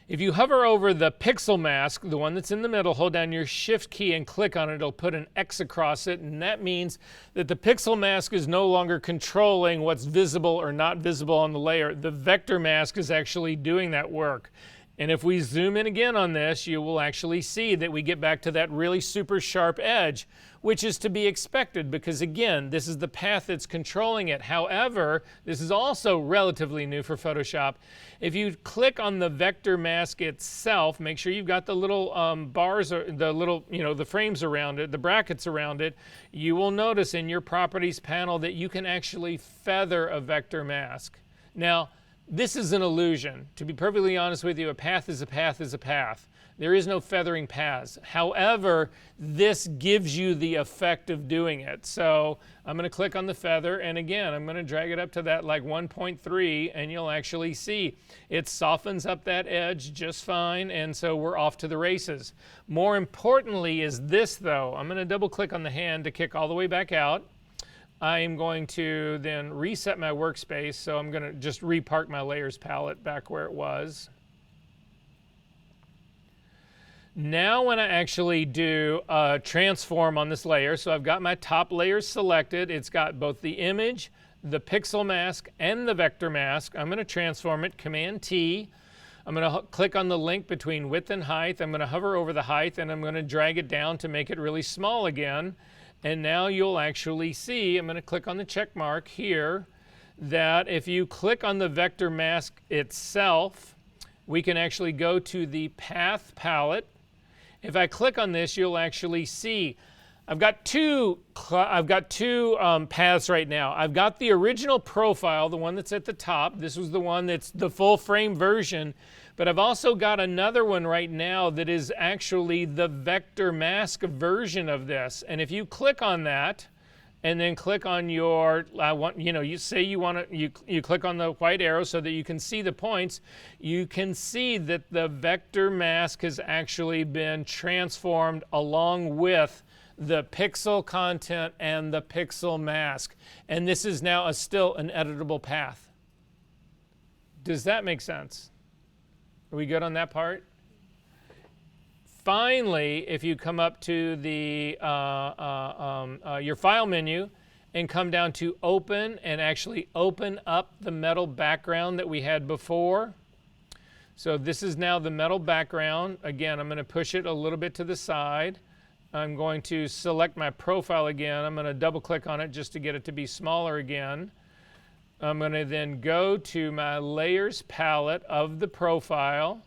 [SPEAKER 1] if you hover over the pixel mask, the one that's in the middle, hold down your shift key and click on it, it'll put an X across it, and that means that the pixel mask is no longer controlling what's visible or not visible on the layer. The vector mask is actually doing that work. And if we zoom in again on this, you will actually see that we get back to that really super sharp edge, which is to be expected because, again, this is the path that's controlling it. However, this is also relatively new for Photoshop. If you click on the vector mask itself, make sure you've got the little bars, or the little, the frames around it, the brackets around it, you will notice in your properties panel that you can actually feather a vector mask. Now, this is an illusion. To be perfectly honest with you, a path is a path is a path. There is no feathering paths. However, this gives you the effect of doing it. So I'm going to click on the feather, and again, I'm going to drag it up to that like 1.3, and you'll actually see it softens up that edge just fine, and so we're off to the races. More importantly is this, though. I'm going to double click on the hand to kick all the way back out. I'm going to then reset my workspace, so I'm going to just repark my layers palette back where it was. Now when I actually do a transform on this layer, so I've got my top layers selected, it's got both the image, the pixel mask, and the vector mask. I'm going to transform it, Command T. I'm going to click on the link between width and height. I'm going to hover over the height, and I'm going to drag it down to make it really small again. And now you'll actually see, I'm going to click on the check mark here, that if you click on the vector mask itself, we can actually go to the path palette. If I click on this, you'll actually see I've got two paths right now. I've got the original profile, the one that's at the top. This was the one that's the full frame version. But I've also got another one right now that is actually the vector mask version of this. And if you click on that, and then click on your, you say you want to, you click on the white arrow so that you can see the points, you can see that the vector mask has actually been transformed along with the pixel content and the pixel mask. And this is now still an editable path. Does that make sense? Are we good on that part? Finally, if you come up to the your file menu and come down to open and actually open up the metal background that we had before. So this is now the metal background. Again, I'm going to push it a little bit to the side. I'm going to select my profile again. I'm going to double click on it just to get it to be smaller again. I'm going to then go to my layers palette of the profile.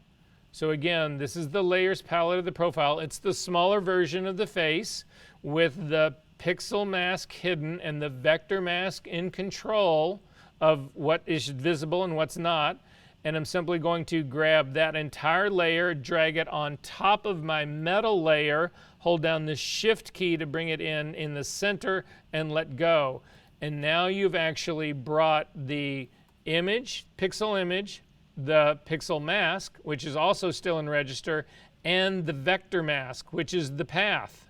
[SPEAKER 1] So again, this is the layers palette of the profile. It's the smaller version of the face with the pixel mask hidden and the vector mask in control of what is visible and what's not. And I'm simply going to grab that entire layer, drag it on top of my metal layer, hold down the shift key to bring it in the center and let go. And now you've actually brought the image, pixel image, the pixel mask, which is also still in register, and the vector mask, which is the path.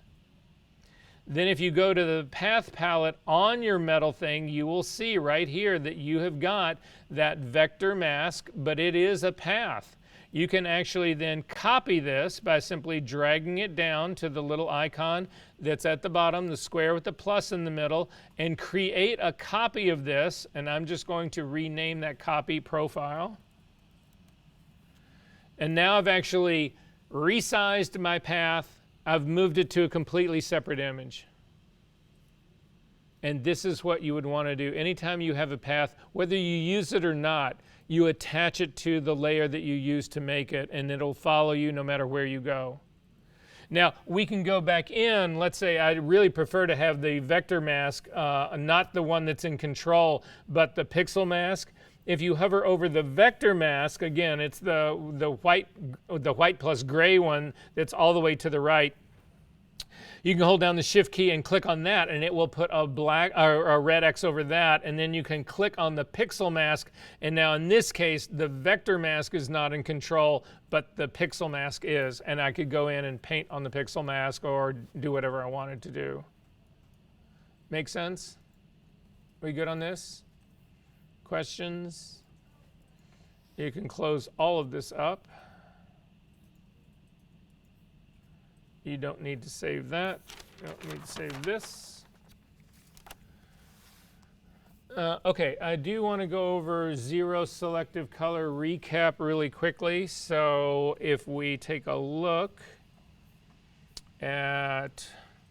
[SPEAKER 1] Then if you go to the path palette on your metal thing, you will see right here that you have got that vector mask, but it is a path. You can actually then copy this by simply dragging it down to the little icon that's at the bottom, the square with the plus in the middle, and create a copy of this. And I'm just going to rename that copy profile. And now I've actually resized my path. I've moved it to a completely separate image. And this is what you would want to do. Anytime you have a path, whether you use it or not, you attach it to the layer that you use to make it, and it'll follow you no matter where you go. Now, we can go back in. Let's say I really prefer to have the vector mask, not the one that's in control, but the pixel mask. If you hover over the vector mask, again, it's the white plus gray one that's all the way to the right. You can hold down the shift key and click on that, and it will put a black or a red X over that, and then you can click on the pixel mask, and now in this case the vector mask is not in control, but the pixel mask is, and I could go in and paint on the pixel mask or do whatever I wanted to do. Make sense? Are we good on this? Questions? You can close all of this up. You don't need to save that. You don't need to save this. Okay, I do want to go over zero selective color recap really quickly. So if we take a look at,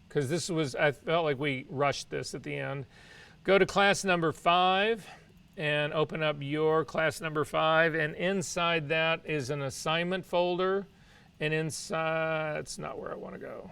[SPEAKER 1] because this was, I felt like we rushed this at the end. Go to class number 5 and open up your class number 5, and inside that is an assignment folder. And inside, that's not where I want to go.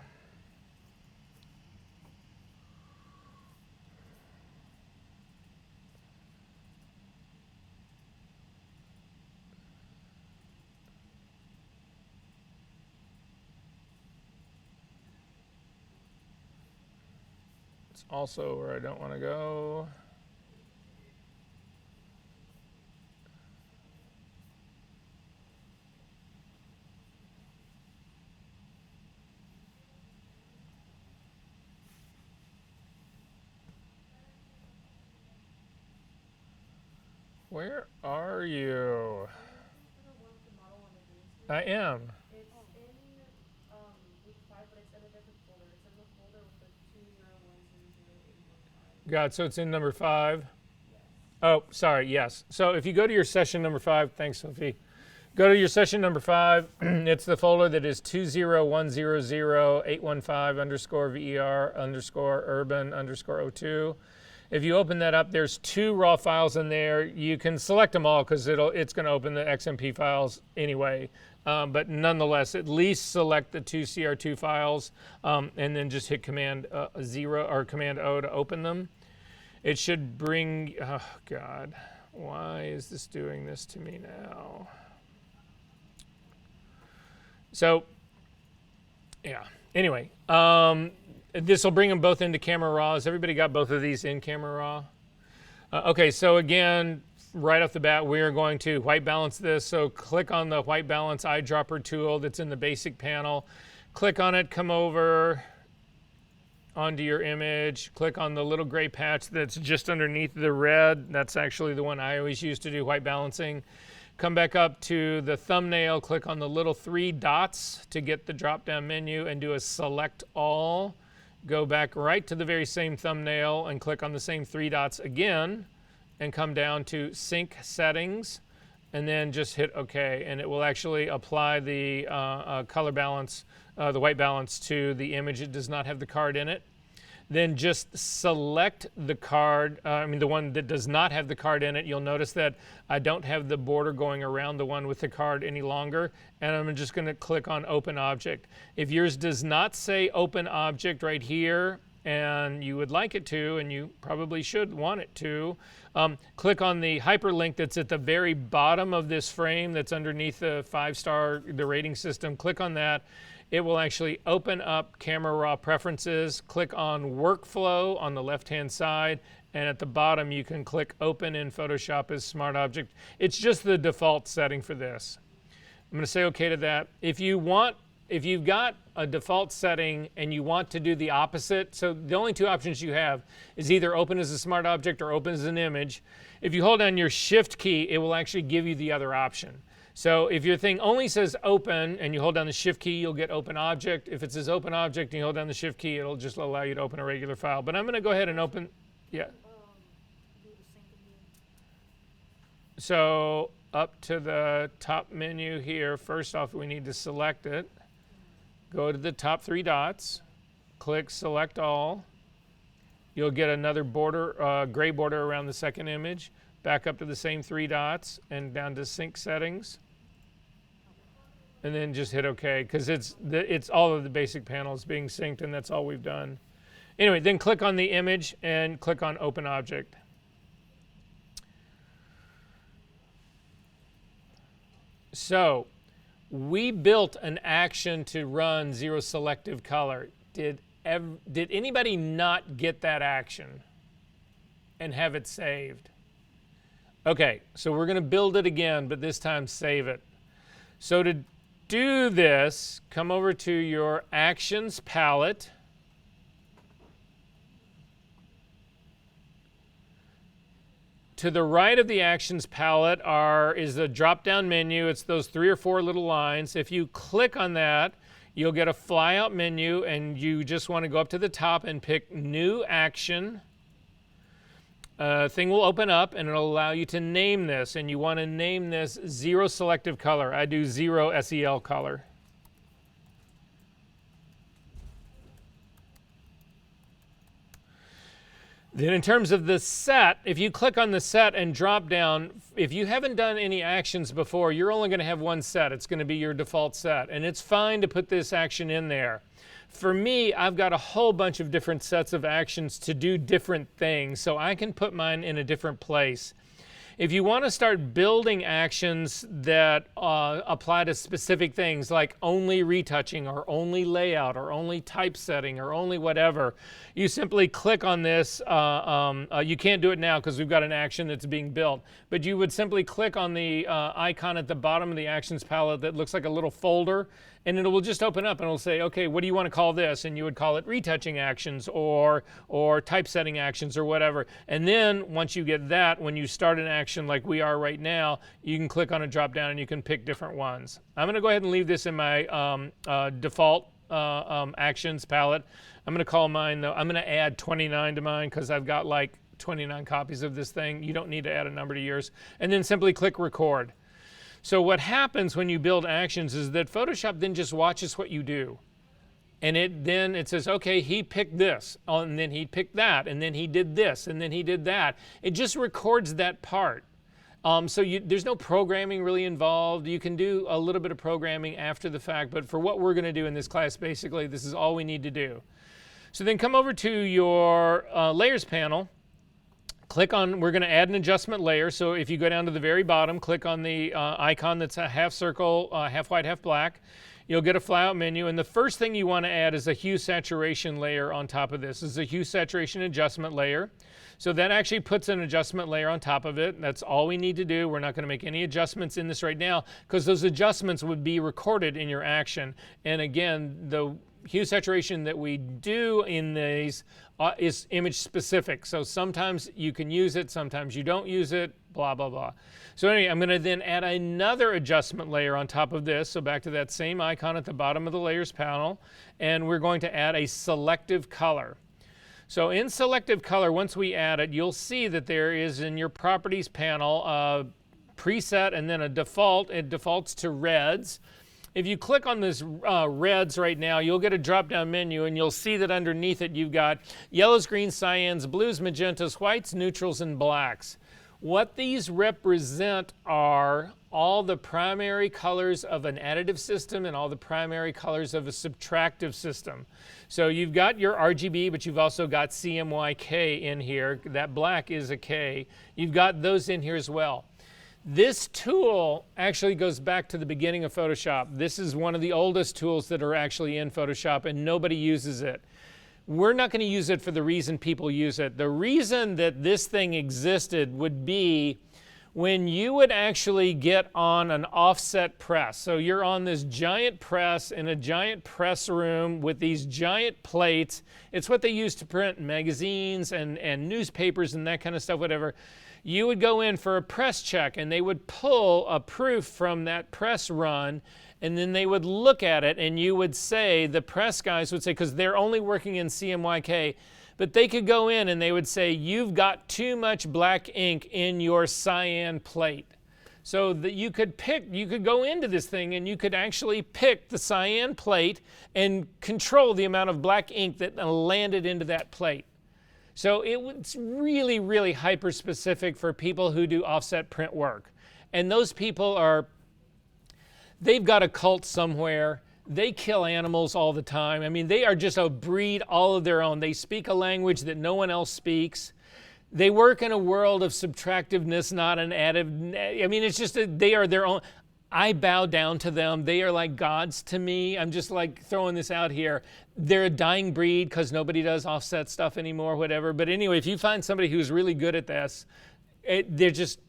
[SPEAKER 1] It's also where I don't want to go. Where are you? I am.
[SPEAKER 2] It's in week 5, but it's in a different folder. It's in the folder with the 201000815.
[SPEAKER 1] God, so it's in number 5?
[SPEAKER 2] Yes.
[SPEAKER 1] Oh, sorry, yes. So if you go to your session number 5, thanks, Sophie. Go to your session number 5. It's the folder that is 201008115 _ver _urban _02. If you open that up, there's 2 raw files in there. You can select them all because it's going to open the XMP files anyway. But nonetheless, at least select the 2 CR2 files and then just hit Command 0 or Command O to open them. It should bring, oh God, why is this doing this to me now? So, yeah, anyway, this will bring them both into Camera Raw. Has everybody got both of these in Camera Raw? Okay, so again, right off the bat, we are going to white balance this. So click on the white balance eyedropper tool that's in the basic panel. Click on it, come over onto your image, click on the little gray patch that's just underneath the red. That's actually the one I always use to do white balancing. Come back up to the thumbnail, click on the little 3 dots to get the drop-down menu and do a select all. Go back right to the very same thumbnail and click on the same 3 dots again and come down to sync settings and then just hit OK, and it will actually apply the color balance, the white balance to the image. It does not have the card in it. Then just select the card, the one that does not have the card in it. You'll notice that I don't have the border going around the one with the card any longer, and I'm just going to click on Open Object. If yours does not say Open Object right here, and you would like it to, and you probably should want it to, click on the hyperlink that's at the very bottom of this frame that's underneath the 5-star, the rating system. Click on that. It will actually open up Camera Raw preferences. Click on Workflow on the left-hand side, and at the bottom you can click Open in Photoshop as Smart Object. It's just the default setting for this. I'm going to say OK to that. If you've got a default setting and you want to do the opposite, so the only 2 options you have is either open as a smart object or open as an image. If you hold down your Shift key, it will actually give you the other option. So if your thing only says open and you hold down the Shift key, you'll get open object. If it says open object and you hold down the Shift key, it'll just allow you to open a regular file. But I'm going to go ahead and open, yeah.
[SPEAKER 2] Do the sync again.
[SPEAKER 1] So up to the top menu here, first off, we need to select it. Go to the top 3 dots, click Select All. You'll get another border, gray border around the second image. Back up to the same 3 dots and down to Sync Settings. And then just hit OK, because it's all of the basic panels being synced, and that's all we've done. Anyway, then click on the image and click on Open Object. So we built an action to run 0 selective color. Did anybody not get that action and have it saved? Okay, so we're going to build it again, but this time save it. So to do this, come over to your Actions palette. To the right of the Actions palette is the drop-down menu. It's those 3 or 4 little lines. If you click on that, you'll get a flyout menu, and you just want to go up to the top and pick New Action. Thing will open up, and it'll allow you to name this, and you want to name this 0 selective color. I do 0 SEL color. Then in terms of the set, if you click on the set and drop down, if you haven't done any actions before, you're only going to have one set. It's going to be your default set, and it's fine to put this action in there. For me, I've got a whole bunch of different sets of actions to do different things, so I can put mine in a different place. If you want to start building actions that apply to specific things like only retouching or only layout or only typesetting or only whatever, you simply click on this. You can't do it now because we've got an action that's being built, but you would simply click on the icon at the bottom of the actions palette that looks like a little folder, and it will just open up and it'll say, okay, what do you want to call this? And you would call it retouching actions or typesetting actions or whatever. And then once you get that, when you start an action like we are right now, you can click on a drop down and you can pick different ones. I'm going to go ahead and leave this in my default actions palette. I'm going to call mine, though, I'm going to add 29 to mine because I've got like 29 copies of this thing. You don't need to add a number to yours. And then simply click record. So what happens when you build actions is that Photoshop then just watches what you do. And then it says, okay, he picked this, and then he picked that, and then he did this, and then he did that. It just records that part. So there's no programming really involved. You can do a little bit of programming after the fact, but for what we're going to do in this class, basically, this is all we need to do. So then come over to your layers panel. Click on, we're going to add an adjustment layer. So if you go down to the very bottom, click on the icon that's a half circle, half white, half black. You'll get a flyout menu, and the first thing you want to add is a hue saturation layer on top of this. This is a hue saturation adjustment layer. So that actually puts an adjustment layer on top of it. That's all we need to do. We're not going to make any adjustments in this right now because those adjustments would be recorded in your action. And again, the hue saturation that we do in these is image specific. So sometimes you can use it, sometimes you don't use it, blah, blah, blah. So anyway, I'm going to then add another adjustment layer on top of this. So back to that same icon at the bottom of the layers panel. And we're going to add a selective color. So in selective color, once we add it, you'll see that there is in your properties panel a preset and then a default. It defaults to reds. If you click on this reds right now, you'll get a drop-down menu, and you'll see that underneath it you've got yellows, greens, cyans, blues, magentas, whites, neutrals, and blacks. What these represent are all the primary colors of an additive system and all the primary colors of a subtractive system. So you've got your RGB, but you've also got CMYK in here. That black is a K. You've got those in here as well. This tool actually goes back to the beginning of Photoshop. This is one of the oldest tools that are actually in Photoshop, and nobody uses it. We're not going to use it for the reason people use it. The reason that this thing existed would be when you would actually get on an offset press. So you're on this giant press in a giant press room with these giant plates. It's what they use to print magazines and newspapers and that kind of stuff, whatever. You would go in for a press check, and they would pull a proof from that press run, and then they would look at it, and you would say, the press guys would say, because they're only working in CMYK, but they could go in and they would say, you've got too much black ink in your cyan plate. So that you could go into this thing and you could actually pick the cyan plate and control the amount of black ink that landed into that plate. So it's really, really hyper-specific for people who do offset print work. And those people they've got a cult somewhere. They kill animals all the time. I mean, they are just a breed all of their own. They speak a language that no one else speaks. They work in a world of subtractiveness, not an additive. I mean, it's just they are their own. I bow down to them. They are like gods to me. I'm just like throwing this out here. They're a dying breed because nobody does offset stuff anymore, whatever. But anyway, if you find somebody who's really good at this, they're just,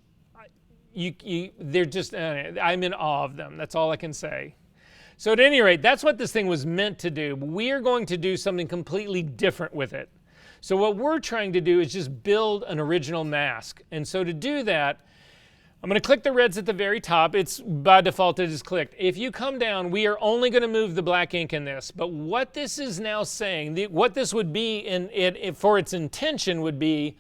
[SPEAKER 1] I'm in awe of them. That's all I can say. So at any rate, that's what this thing was meant to do. We're going to do something completely different with it. So what we're trying to do is just build an original mask. And so to do that, I'm going to click the reds at the very top. It's by default, it is clicked. If you come down, we are only going to move the black ink in this. But what this is now saying, what this would be for its intention would be,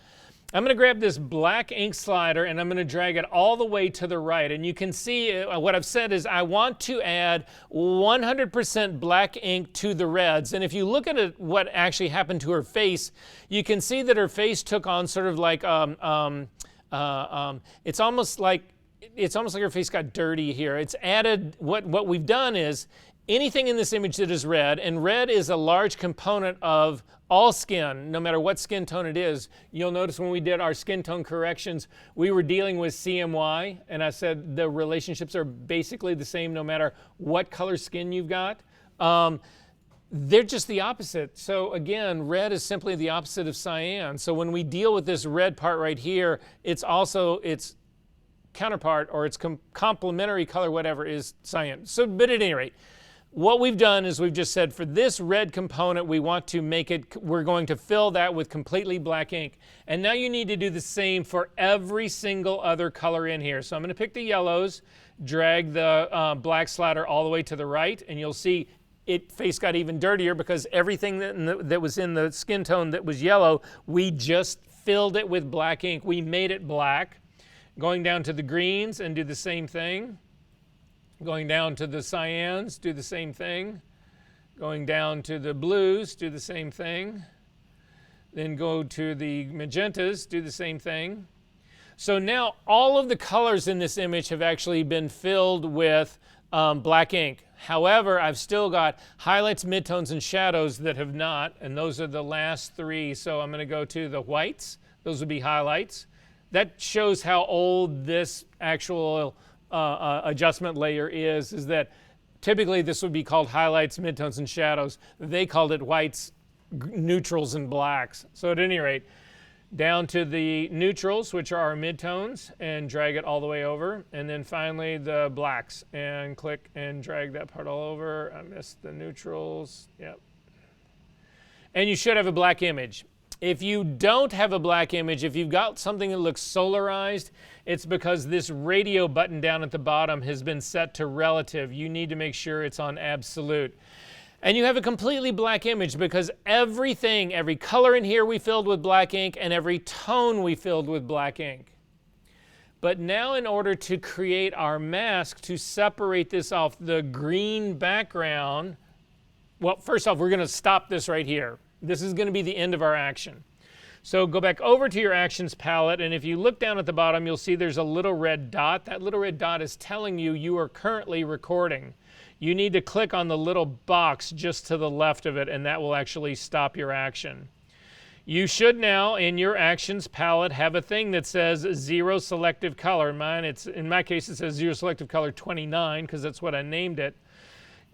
[SPEAKER 1] I'm going to grab this black ink slider and I'm going to drag it all the way to the right. And you can see what I've said is I want to add 100% black ink to the reds. And if you look at what actually happened to her face, you can see that her face took on sort of like, it's almost like her face got dirty here. It's added, what we've done is anything in this image that is red, and red is a large component of all skin, no matter what skin tone it is. You'll notice when we did our skin tone corrections, we were dealing with CMY, and I said the relationships are basically the same no matter what color skin you've got. They're just the opposite. So again, red is simply the opposite of cyan. So when we deal with this red part right here, it's also its counterpart or its complementary color, whatever, is cyan. So, but at any rate, what we've done is we've just said for this red component, we want to make it, we're going to fill that with completely black ink. And now you need to do the same for every single other color in here. So I'm going to pick the yellows, drag the black slider all the way to the right, and you'll see face got even dirtier because everything that was in the skin tone that was yellow, we just filled it with black ink. We made it black. Going down to the greens and do the same thing. Going down to the cyans, do the same thing. Going down to the blues, do the same thing. Then go to the magentas, do the same thing. So now all of the colors in this image have actually been filled with black ink. However, I've still got highlights, midtones, and shadows that have not, and those are the last three. So I'm going to go to the whites. Those would be highlights. That shows how old this actual adjustment layer is that typically this would be called highlights, midtones, and shadows. They called it whites, neutrals, and blacks. So at any rate, down to the neutrals, which are our midtones, and drag it all the way over. And then finally the blacks, and click and drag that part all over. I missed the neutrals, yep. And you should have a black image. If you don't have a black image, if you've got something that looks solarized, it's because this radio button down at the bottom has been set to relative. You need to make sure it's on absolute. And you have a completely black image because everything, every color in here we filled with black ink, and every tone we filled with black ink. But now in order to create our mask, to separate this off the green background, well, first off, we're going to stop this right here. This is going to be the end of our action. So go back over to your actions palette, and if you look down at the bottom, you'll see there's a little red dot. That little red dot is telling you you are currently recording. You need to click on the little box just to the left of it, and that will actually stop your action. You should now, in your actions palette, have a thing that says 0 selective color. In my case, it says 0 selective color 29, because that's what I named it.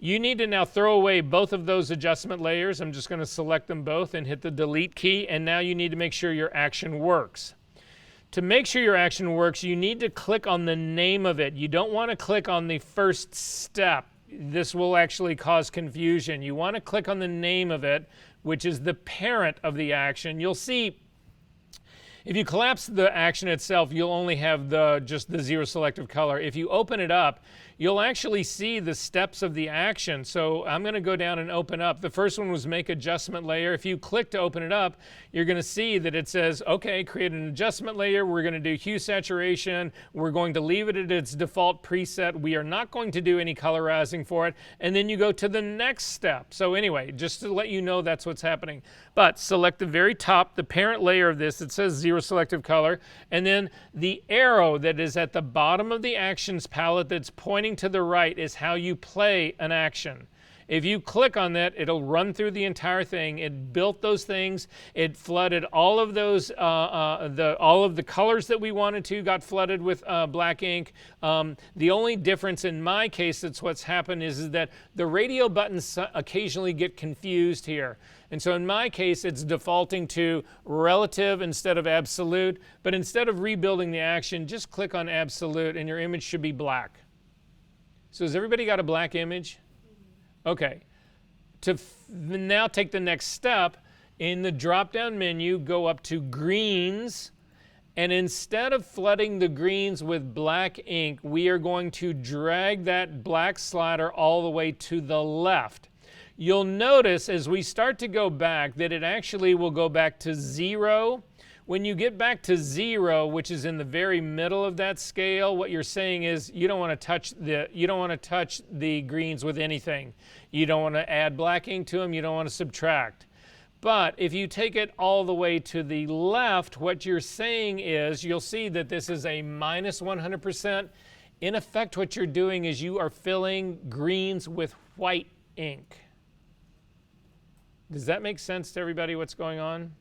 [SPEAKER 1] You need to now throw away both of those adjustment layers. I'm just going to select them both and hit the delete key, and now you need to make sure your action works. To make sure your action works, you need to click on the name of it. You don't want to click on the first step. This will actually cause confusion. You want to click on the name of it, which is the parent of the action. You'll see, if you collapse the action itself, you'll only have just the 0 selective color. If you open it up, you'll actually see the steps of the action. So I'm going to go down and open up. The first one was make adjustment layer. If you click to open it up, you're going to see that it says, okay, create an adjustment layer. We're going to do hue saturation. We're going to leave it at its default preset. We are not going to do any colorizing for it. And then you go to the next step. So anyway, just to let you know that's what's happening. But select the very top, the parent layer of this. It says 0 selective color. And then the arrow that is at the bottom of the actions palette that's pointing to the right is how you play an action. If you click on that, it'll run through the entire thing. It built those things. It flooded all of those, all of the colors that we wanted to got flooded with black ink. The only difference in my case that's what's happened is that the radio buttons occasionally get confused here. And so in my case, it's defaulting to relative instead of absolute. But instead of rebuilding the action, just click on absolute and your image should be black. So has everybody got a black image? Okay. To now take the next step, in the drop-down menu, go up to greens, and instead of flooding the greens with black ink, we are going to drag that black slider all the way to the left. You'll notice as we start to go back that it actually will go back to 0. When you get back to 0, which is in the very middle of that scale, what you're saying is you don't want to touch the greens with anything. You don't want to add black ink to them. You don't want to subtract. But if you take it all the way to the left, what you're saying is you'll see that this is a minus 100%. In effect, what you're doing is you are filling greens with white ink. Does that make sense to everybody what's going on?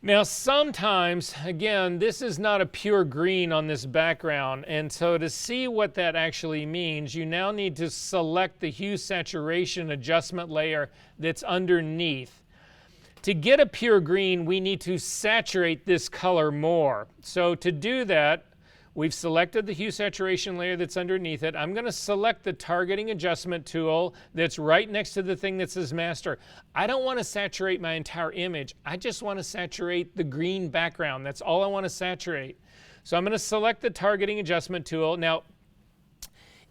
[SPEAKER 1] Now sometimes, again, this is not a pure green on this background, and so to see what that actually means, you now need to select the hue saturation adjustment layer that's underneath. To get a pure green, we need to saturate this color more. So to do that, we've selected the hue saturation layer that's underneath it. I'm going to select the targeting adjustment tool that's right next to the thing that says master. I don't want to saturate my entire image. I just want to saturate the green background. That's all I want to saturate. So I'm going to select the targeting adjustment tool. Now,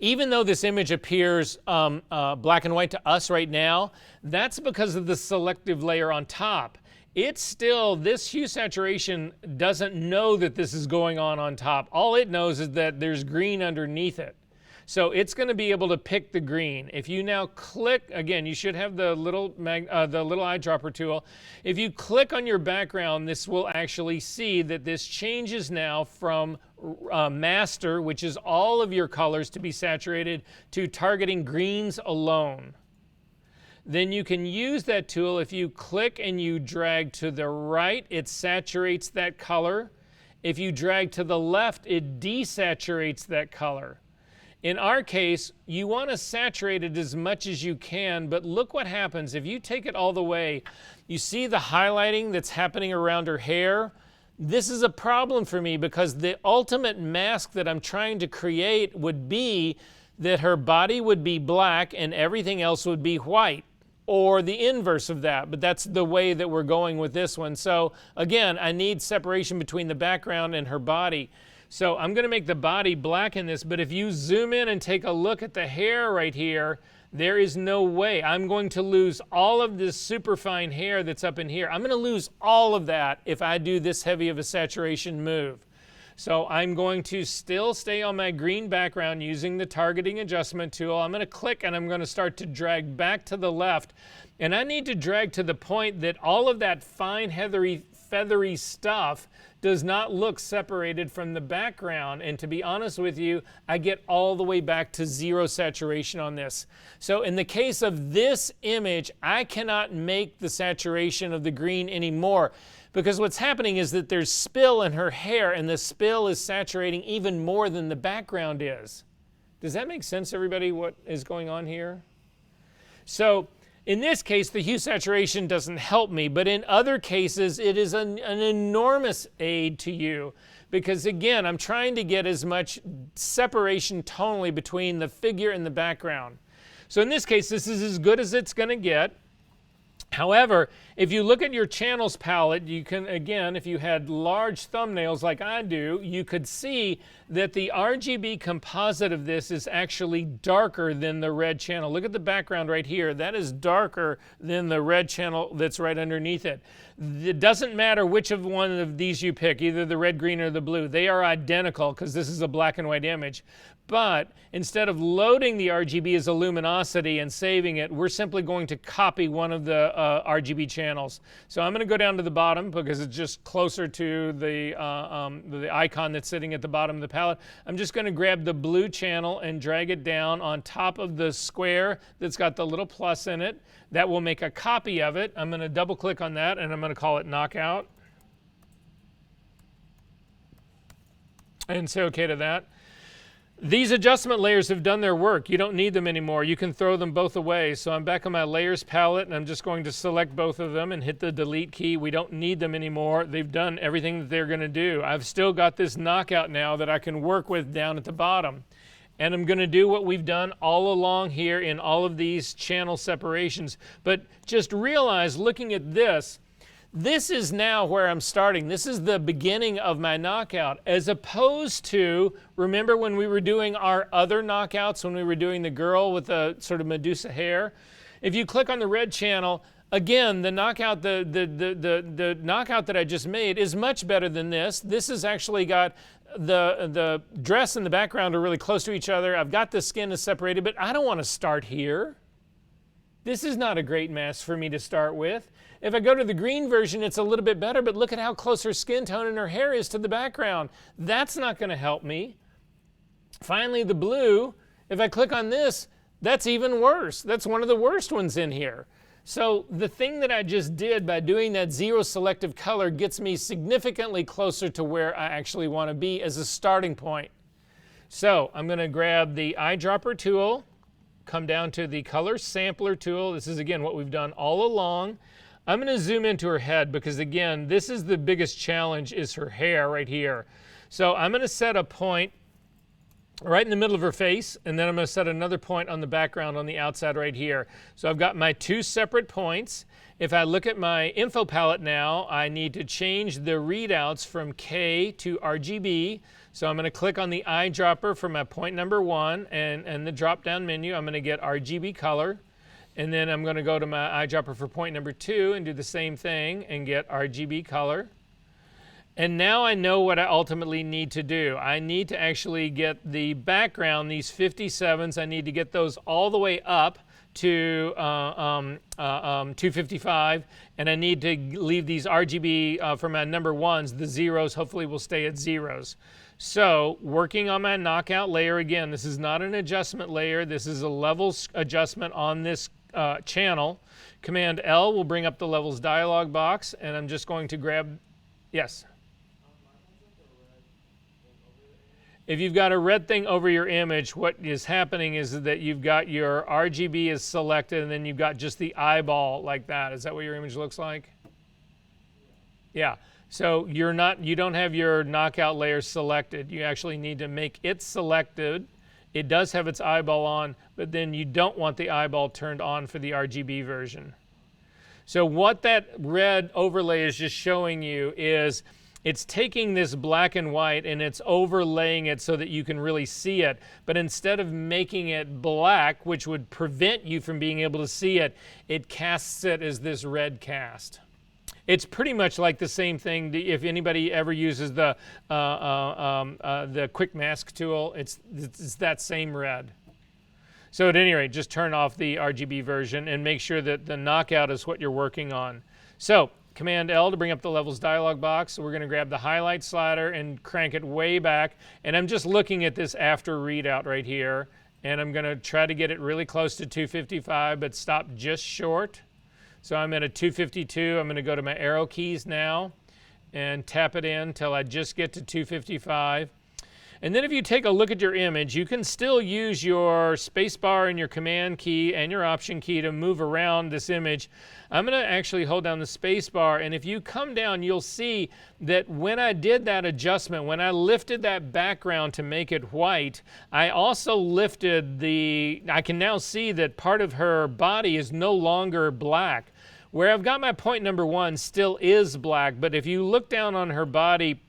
[SPEAKER 1] even though this image appears black and white to us right now, that's because of the selective layer on top. It's still, this hue saturation doesn't know that this is going on top. All it knows is that there's green underneath it. So it's going to be able to pick the green. If you now click, again, you should have the little eyedropper tool. If you click on your background, this will actually see that this changes now from master, which is all of your colors to be saturated, to targeting greens alone. Then you can use that tool. If you click and you drag to the right, it saturates that color. If you drag to the left, it desaturates that color. In our case, you want to saturate it as much as you can, but look what happens. If you take it all the way, you see the highlighting that's happening around her hair. This is a problem for me because the ultimate mask that I'm trying to create would be that her body would be black and everything else would be white, or the inverse of that, but that's the way that we're going with this one. So again, I need separation between the background and her body. So I'm going to make the body black in this, but if you zoom in and take a look at the hair right here, there is no way. I'm going to lose all of this super fine hair that's up in here. I'm going to lose all of that if I do this heavy of a saturation move. So I'm going to still stay on my green background using the targeting adjustment tool. I'm going to click and I'm going to start to drag back to the left. And I need to drag to the point that all of that fine, feathery stuff does not look separated from the background. And to be honest with you, I get all the way back to 0 saturation on this. So in the case of this image, I cannot make the saturation of the green anymore, because what's happening is that there's spill in her hair, and the spill is saturating even more than the background is. Does that make sense, everybody, what is going on here? So in this case, the hue saturation doesn't help me, but in other cases, it is an enormous aid to you, because again, I'm trying to get as much separation tonally between the figure and the background. So in this case, this is as good as it's going to get. However, if you look at your channels palette, you can, again, if you had large thumbnails like I do, you could see that the RGB composite of this is actually darker than the red channel. Look at the background right here. That is darker than the red channel that's right underneath it. It doesn't matter which of one of these you pick, either the red, green, or the blue. They are identical because this is a black and white image. But instead of loading the RGB as a luminosity and saving it, we're simply going to copy one of the RGB channels. So I'm going to go down to the bottom because it's just closer to the icon that's sitting at the bottom of the palette. I'm just going to grab the blue channel and drag it down on top of the square that's got the little plus in it. That will make a copy of it. I'm going to double click on that and I'm going to call it Knockout. And say OK to that. These adjustment layers have done their work. You don't need them anymore. You can throw them both away. So I'm back on my layers palette and I'm just going to select both of them and hit the delete key. We don't need them anymore. They've done everything that they're going to do. I've still got this knockout now that I can work with down at the bottom. And I'm going to do what we've done all along here in all of these channel separations. But just realize, looking at this, this is now where I'm starting. This is the beginning of my knockout, as opposed to, remember when we were doing our other knockouts, when we were doing the girl with the sort of Medusa hair? If you click on the red channel, again, the knockout, the knockout that I just made is much better than this. This has actually got the dress and the background are really close to each other. I've got the skin is separated, but I don't want to start here. This is not a great mask for me to start with. If I go to the green version, it's a little bit better, but look at how close her skin tone and her hair is to the background. That's not going to help me. Finally, the blue, if I click on this, that's even worse. That's one of the worst ones in here. So the thing that I just did by doing that 0 selective color gets me significantly closer to where I actually want to be as a starting point. So I'm going to grab the eyedropper tool, come down to the color sampler tool. This is, again, what we've done all along. I'm going to zoom into her head because, again, this is the biggest challenge, is her hair right here. So I'm going to set a point right in the middle of her face, and then I'm going to set another point on the background on the outside right here. So I've got my 2 separate points. If I look at my info palette now, I need to change the readouts from K to RGB. So I'm going to click on the eyedropper for my point number 1, and the drop-down menu, I'm going to get RGB color. And then I'm going to go to my eyedropper for point number 2 and do the same thing and get RGB color. And now I know what I ultimately need to do. I need to actually get the background, these 57s, I need to get those all the way up to 255, and I need to leave these RGB for my number ones, the zeros hopefully will stay at zeros. So working on my knockout layer again, this is not an adjustment layer, this is a levels adjustment on this channel. Command L will bring up the levels dialog box, and I'm just going to grab, yes? If you've got a red thing over your image, what is happening is that you've got your RGB is selected and then you've got just the eyeball like that. Is that what your image looks like? Yeah. So you don't have your knockout layer selected. You actually need to make it selected. It does have its eyeball on, but then you don't want the eyeball turned on for the RGB version. So what that red overlay is just showing you is it's taking this black and white and it's overlaying it so that you can really see it. But instead of making it black, which would prevent you from being able to see it, it casts it as this red cast. It's pretty much like the same thing. If anybody ever uses the quick mask tool, it's that same red. So at any rate, just turn off the RGB version and make sure that the knockout is what you're working on. So Command L to bring up the levels dialog box. We're going to grab the highlight slider and crank it way back. And I'm just looking at this after readout right here. And I'm going to try to get it really close to 255, but stop just short. So I'm at a 252. I'm going to go to my arrow keys now and tap it in until I just get to 255. And then if you take a look at your image, you can still use your space bar and your command key and your option key to move around this image. I'm going to actually hold down the space bar, and if you come down, you'll see that when I did that adjustment, when I lifted that background to make it white, I also lifted I can now see that part of her body is no longer black. Where I've got my point number one still is black, but if you look down on her body,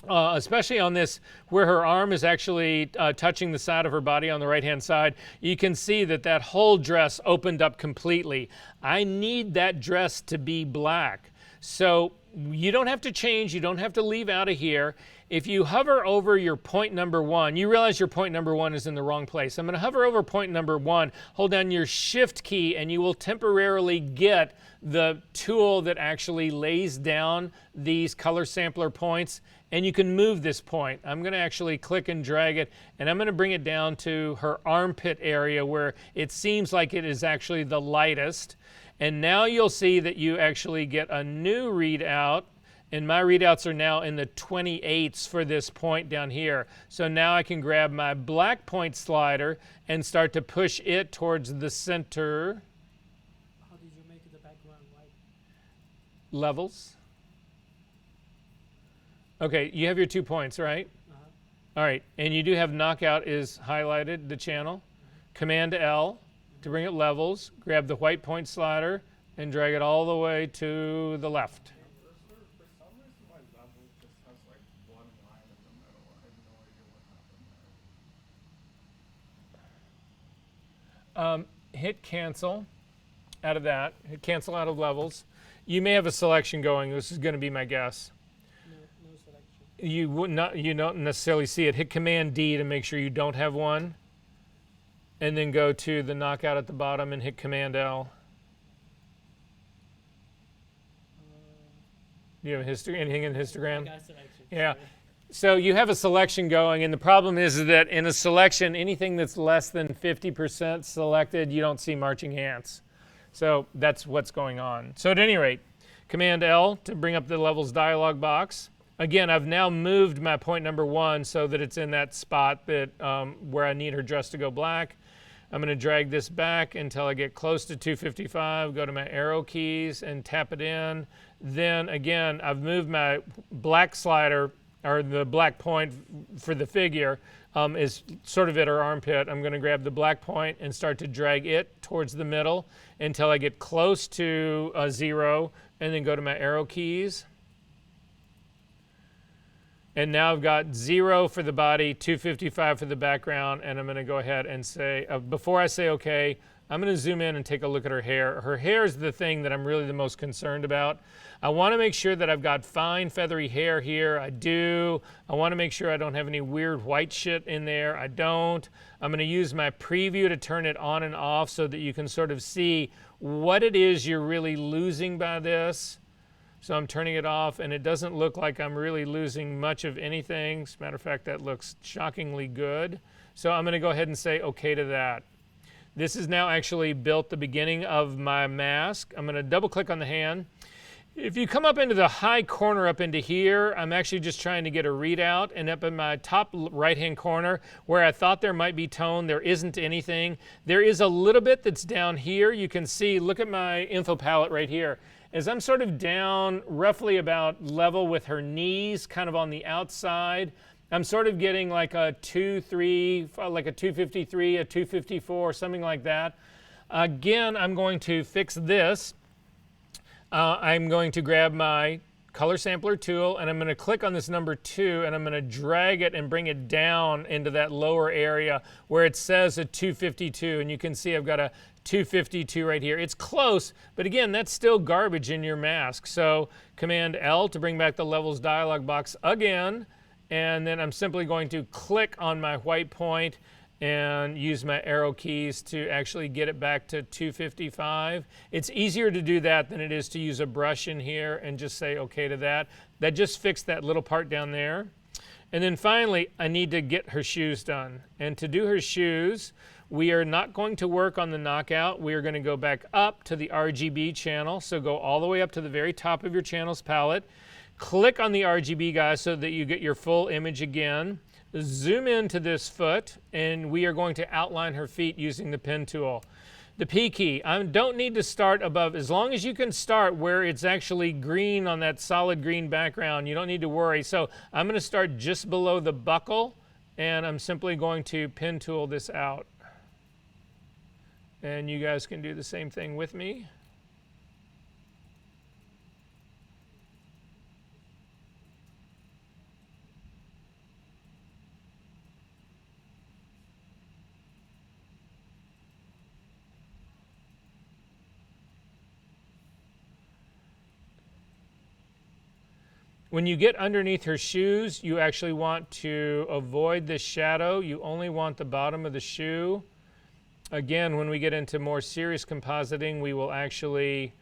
[SPEAKER 1] especially on this where her arm is actually touching the side of her body on the right hand side, you can see that that whole dress opened up completely. I need that dress to be black. So you don't have to change, you don't have to leave out of here. If you hover over your point number one, you realize your point number one is in the wrong place. I'm going to hover over point number one, hold down your shift key, and you will temporarily get the tool that actually lays down these color sampler points, and you can move this point. I'm going to actually click and drag it, and I'm going to bring it down to her armpit area where it seems like it is actually the lightest. And now you'll see that you actually get a new readout, and my readouts are now in the 28ths for this point down here. So now I can grab my black point slider and start to push it towards the center.
[SPEAKER 2] How did you make the background white?
[SPEAKER 1] Levels. Okay, you have your 2 points, right? All right, and you do have knockout is highlighted, the channel. Command L to bring it levels, grab the white point slider and drag it all the way to the left.
[SPEAKER 3] For some reason, my level just has like one line in the middle. I have no idea what happened there.
[SPEAKER 1] Hit cancel out of that. Hit cancel out of levels. You may have a selection going. This is going to be my guess.
[SPEAKER 2] No selection.
[SPEAKER 1] You don't necessarily see it. Hit Command D to make sure you don't have one. And then go to the knockout at the bottom and hit Command L. Do you have anything in histogram?
[SPEAKER 2] I got selection.
[SPEAKER 1] Yeah.
[SPEAKER 2] Sorry.
[SPEAKER 1] So you have a selection going, and the problem is that in a selection, anything that's less than 50% selected, you don't see marching ants. So that's what's going on. So at any rate, Command L to bring up the levels dialog box. Again, I've now moved my point number one so that it's in that spot that where I need her dress to go black. I'm going to drag this back until I get close to 255, go to my arrow keys and tap it in. Then again, I've moved my black slider, or the black point for the figure is sort of at her armpit. I'm going to grab the black point and start to drag it towards the middle until I get close to 0, and then go to my arrow keys. And now I've got 0 for the body, 255 for the background, and I'm going to go ahead and say, before I say OK, I'm going to zoom in and take a look at her hair. Her hair is the thing that I'm really the most concerned about. I want to make sure that I've got fine feathery hair here. I do. I want to make sure I don't have any weird white shit in there. I don't. I'm going to use my preview to turn it on and off so that you can sort of see what it is you're really losing by this. So I'm turning it off, and it doesn't look like I'm really losing much of anything. As a matter of fact, that looks shockingly good. So I'm going to go ahead and say okay to that. This is now actually built the beginning of my mask. I'm going to double click on the hand. If you come up into the high corner up into here, I'm actually just trying to get a readout, and up in my top right-hand corner where I thought there might be tone, there isn't anything. There is a little bit that's down here. You can see, look at my info palette right here. As I'm sort of down roughly about level with her knees, kind of on the outside, I'm sort of getting like a 2-3, like a 253, a 254, something like that. Again, I'm going to fix this. I'm going to grab my color sampler tool, and I'm going to click on this number 2, and I'm going to drag it and bring it down into that lower area where it says a 252, and you can see I've got a 252 right here. It's close, but again, that's still garbage in your mask. So Command L to bring back the levels dialog box again, and then I'm simply going to click on my white point and use my arrow keys to actually get it back to 255. It's easier to do that than it is to use a brush in here and just say okay to that. That just fixed that little part down there. And then finally, I need to get her shoes done. And to do her shoes, we are not going to work on the knockout. We are going to go back up to the RGB channel. So go all the way up to the very top of your channels palette. Click on the RGB, guys, so that you get your full image again. Zoom into this foot, and we are going to outline her feet using the pen tool. The P key, I don't need to start above. As long as you can start where it's actually green on that solid green background, you don't need to worry. So I'm going to start just below the buckle, and I'm simply going to pen tool this out. And you guys can do the same thing with me. When you get underneath her shoes, you actually want to avoid the shadow. You only want the bottom of the shoe. Again, when we get into more serious compositing, we will actually,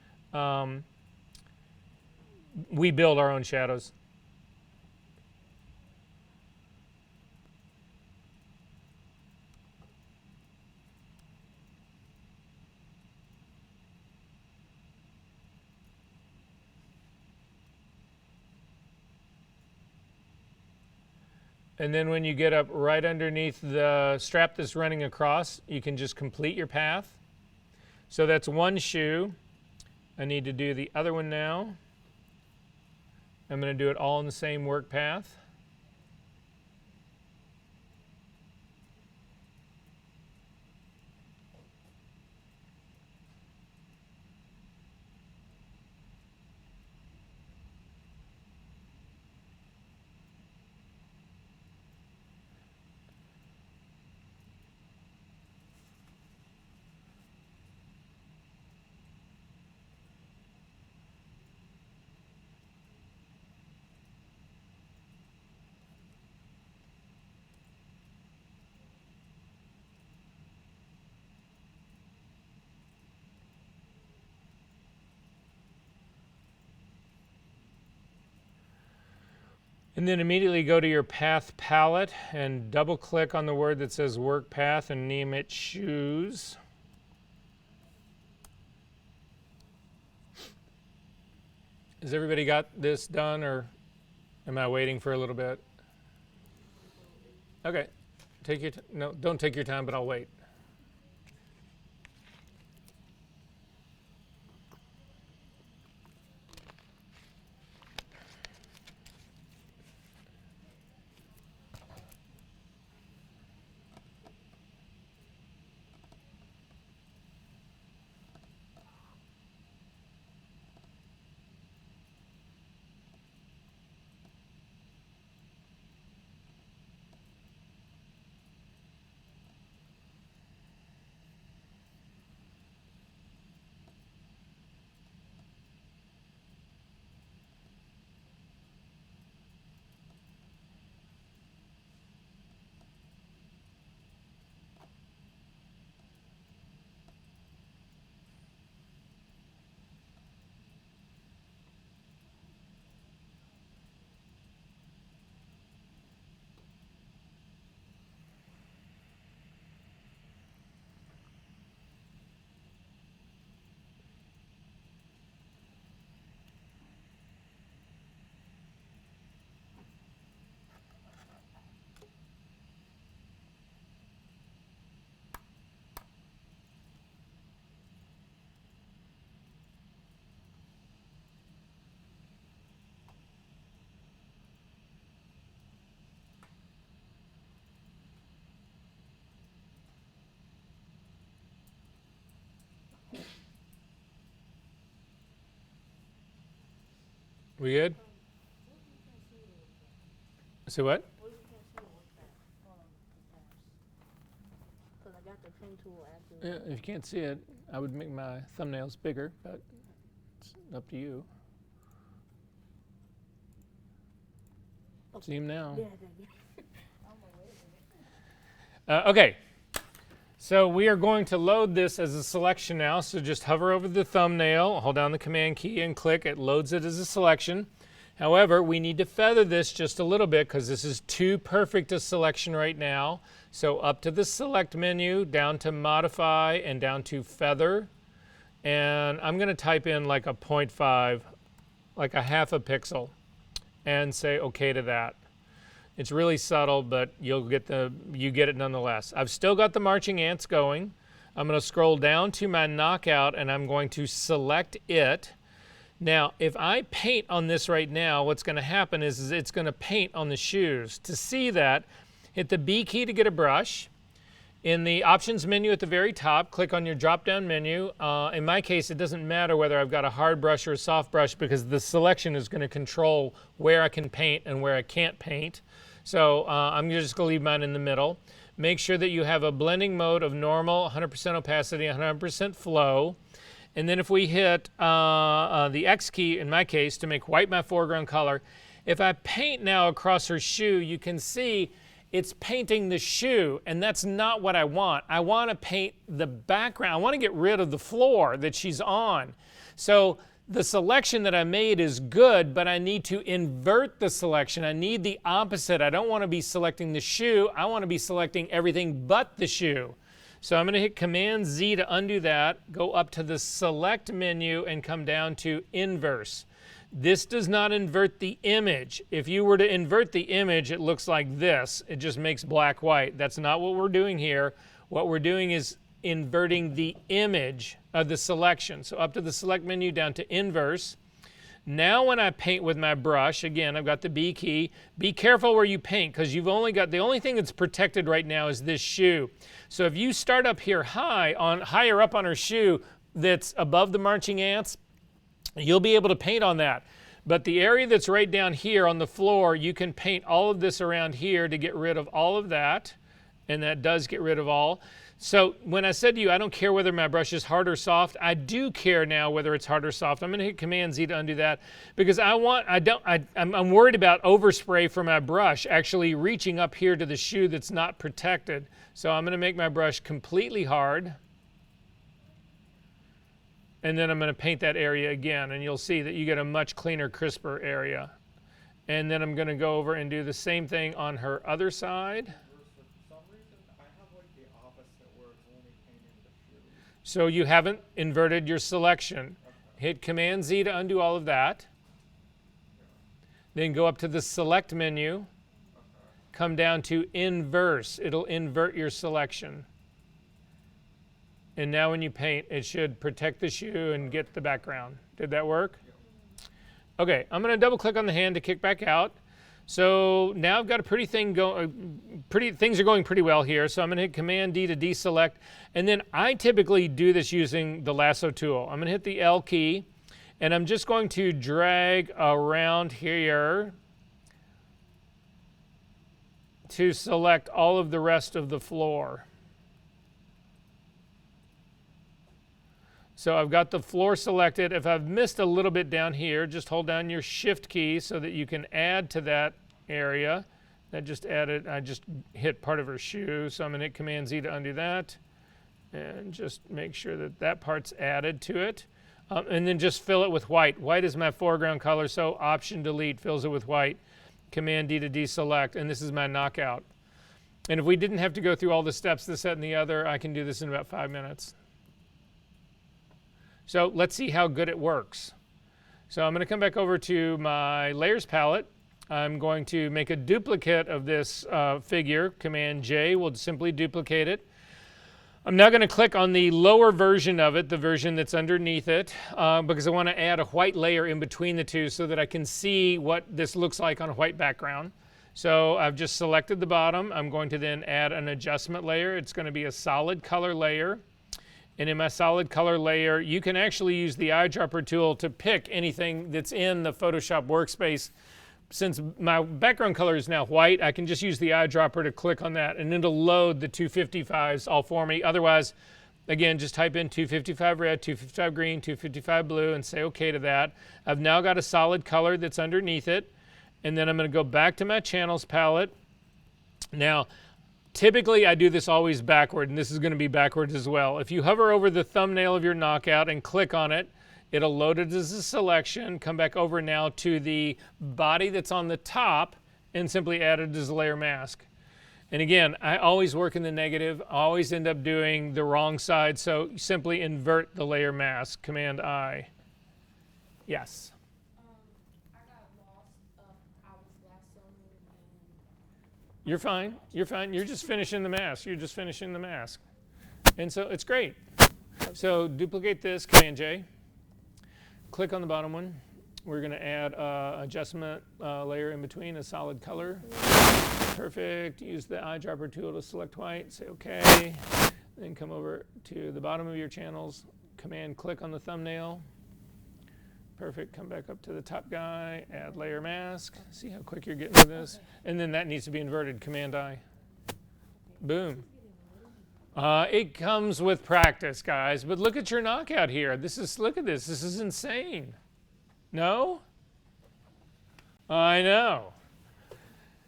[SPEAKER 1] we build our own shadows. And then when you get up right underneath the strap that's running across, you can just complete your path. So that's one shoe. I need to do the other one now. I'm going to do it all in the same work path. And then immediately go to your path palette and double click on the word that says work path and name it shoes. Has everybody got this done, or am I waiting for a little bit? Okay, take your no, don't take your time, but I'll wait. We good?
[SPEAKER 2] What if you can't see it with that?
[SPEAKER 1] So what?
[SPEAKER 2] What if you can't see it with that? The tabs. Cause I got the pen tool active.
[SPEAKER 1] Yeah, if you can't see it, I would make my thumbnails bigger, but it's up to you. See them now.
[SPEAKER 2] Yeah, I'm aware of it.
[SPEAKER 1] Okay, so we are going to load this as a selection now. So just hover over the thumbnail, hold down the command key and click. It loads it as a selection. However, we need to feather this just a little bit because this is too perfect a selection right now. So up to the select menu, down to modify, and down to feather. And I'm going to type in like a 0.5, like a half a pixel, and say OK to that. It's really subtle, but you get it nonetheless. I've still got the marching ants going. I'm going to scroll down to my knockout, and I'm going to select it. Now, if I paint on this right now, what's going to happen is it's going to paint on the shoes. To see that, hit the B key to get a brush. In the options menu at the very top, click on your drop-down menu. In my case, it doesn't matter whether I've got a hard brush or a soft brush because the selection is going to control where I can paint and where I can't paint. So I'm just going to leave mine in the middle. Make sure that you have a blending mode of normal, 100% opacity, 100% flow. And then if we hit the X key, in my case, to make white my foreground color, if I paint now across her shoe, you can see it's painting the shoe, and that's not what I want. I want to paint the background. I want to get rid of the floor that she's on. So the selection that I made is good, but I need to invert the selection. I need the opposite. I don't want to be selecting the shoe. I want to be selecting everything but the shoe. So I'm going to hit Command Z to undo that, go up to the select menu and come down to inverse. This does not invert the image. If you were to invert the image, it looks like this. It just makes black white. That's not what we're doing here. What we're doing is inverting the image of the selection. So up to the select menu, down to inverse. Now when I paint with my brush, again, I've got the B key. Be careful where you paint because you've only got, the only thing that's protected right now is this shoe. So if you start up here higher up on her shoe that's above the marching ants, you'll be able to paint on that. But the area that's right down here on the floor, you can paint all of this around here to get rid of all of that. And that does get rid of all. So when I said to you, I don't care whether my brush is hard or soft, I do care now whether it's hard or soft. I'm going to hit Command Z to undo that because I'm worried about overspray for my brush actually reaching up here to the shoe that's not protected. So I'm going to make my brush completely hard. And then I'm going to paint that area again, and you'll see that you get a much cleaner, crisper area. And then I'm going to go over and do the same thing on her other side.
[SPEAKER 3] For some reason, I have like the opposite where it's only painting the shoe.
[SPEAKER 1] So you haven't inverted your selection.
[SPEAKER 3] Okay.
[SPEAKER 1] Hit Command Z to undo all of that. Then go up to the select menu.
[SPEAKER 3] Okay.
[SPEAKER 1] Come down to inverse. It'll invert your selection. And now when you paint, it should protect the shoe and get the background. Did that work? Okay, I'm going to double click on the hand to kick back out. So now I've got a pretty thing going, things are going pretty well here. So I'm going to hit Command D to deselect. And then I typically do this using the lasso tool. I'm going to hit the L key, and I'm just going to drag around here to select all of the rest of the floor. So I've got the floor selected. If I've missed a little bit down here, just hold down your Shift key so that you can add to that area. That just added, I just hit part of her shoe, so I'm going to hit Command Z to undo that. And just make sure that that part's added to it. And then just fill it with white. White is my foreground color, so Option Delete fills it with white. Command D to deselect, and this is my knockout. And if we didn't have to go through all the steps, this, that, and the other, I can do this in about 5 minutes. So let's see how good it works. So I'm going to come back over to my layers palette. I'm going to make a duplicate of this figure. Command J will simply duplicate it. I'm now going to click on the lower version of it, the version that's underneath it, because I want to add a white layer in between the two so that I can see what this looks like on a white background. So I've just selected the bottom. I'm going to then add an adjustment layer. It's going to be a solid color layer. And in my solid color layer, you can actually use the eyedropper tool to pick anything that's in the Photoshop workspace. Since my background color is now white, I can just use the eyedropper to click on that and it'll load the 255s all for me. Otherwise, again, just type in 255 red, 255 green, 255 blue and say okay to that. I've now got a solid color that's underneath it. And then I'm going to go back to my channels palette. Now, typically I do this always backward, and this is going to be backwards as well. If you hover over the thumbnail of your knockout and click on it, it'll load it as a selection. Come back over now to the body that's on the top and simply add it as a layer mask. And again, I always work in the negative, always end up doing the wrong side, so simply invert the layer mask, Command I. Yes?
[SPEAKER 2] I got lost. I was last summer and
[SPEAKER 1] You're fine, you're fine. You're just finishing the mask. You're just finishing the mask. And so it's great. So duplicate this, Command J. Click on the bottom one. We're going to add adjustment layer in between, a solid color. Perfect. Use the eyedropper tool to select white. Say OK. Then come over to the bottom of your channels. Command click on the thumbnail. Perfect. Come back up to the top guy. Add layer mask. See how quick you're getting with this? And then that needs to be inverted. Command I. Boom. It comes with practice, guys. But look at your knockout here. Look at this. This is insane. No? I know.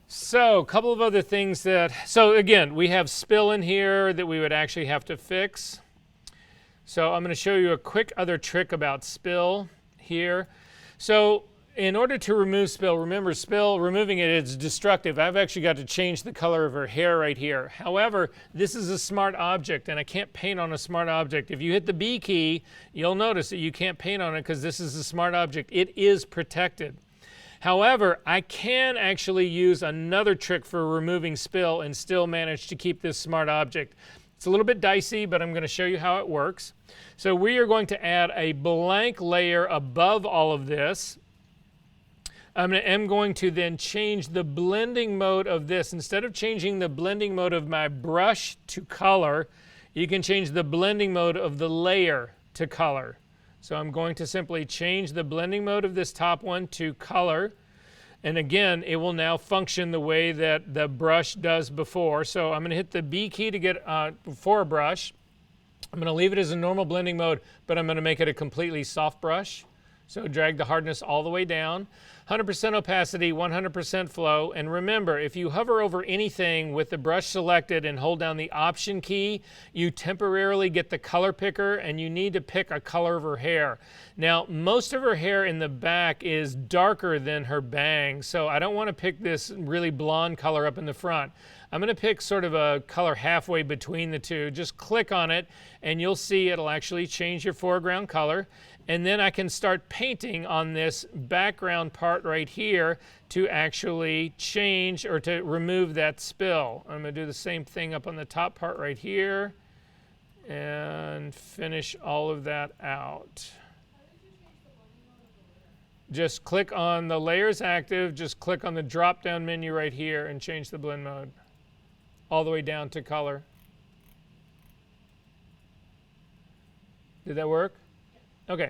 [SPEAKER 1] So a couple of other things so again, we have spill in here that we would actually have to fix. So I'm going to show you a quick other trick about spill here. So in order to remove spill, remember spill, removing it is destructive. I've actually got to change the color of her hair right here. However, this is a smart object and I can't paint on a smart object. If you hit the B key, you'll notice that you can't paint on it because this is a smart object. It is protected. However, I can actually use another trick for removing spill and still manage to keep this smart object. It's a little bit dicey, but I'm going to show you how it works. So we are going to add a blank layer above all of this. I'm going to then change the blending mode of this. Instead of changing the blending mode of my brush to color, you can change the blending mode of the layer to color. So I'm going to simply change the blending mode of this top one to color. And again, it will now function the way that the brush does before. So I'm going to hit the B key to get for a brush. I'm going to leave it as a normal blending mode, but I'm going to make it a completely soft brush. So drag the hardness all the way down. 100% opacity, 100% flow. And remember, if you hover over anything with the brush selected and hold down the Option key, you temporarily get the color picker and you need to pick a color of her hair. Now, most of her hair in the back is darker than her bangs, so I don't want to pick this really blonde color up in the front. I'm going to pick sort of a color halfway between the two. Just click on it and you'll see it'll actually change your foreground color. And then I can start painting on this background part right here to actually change or to remove that spill. I'm going to do the same thing up on the top part right here and finish all of that out. Just click on the layers active, just click on the drop down menu right here and change the blend mode all the way down to color. Did that work? Okay.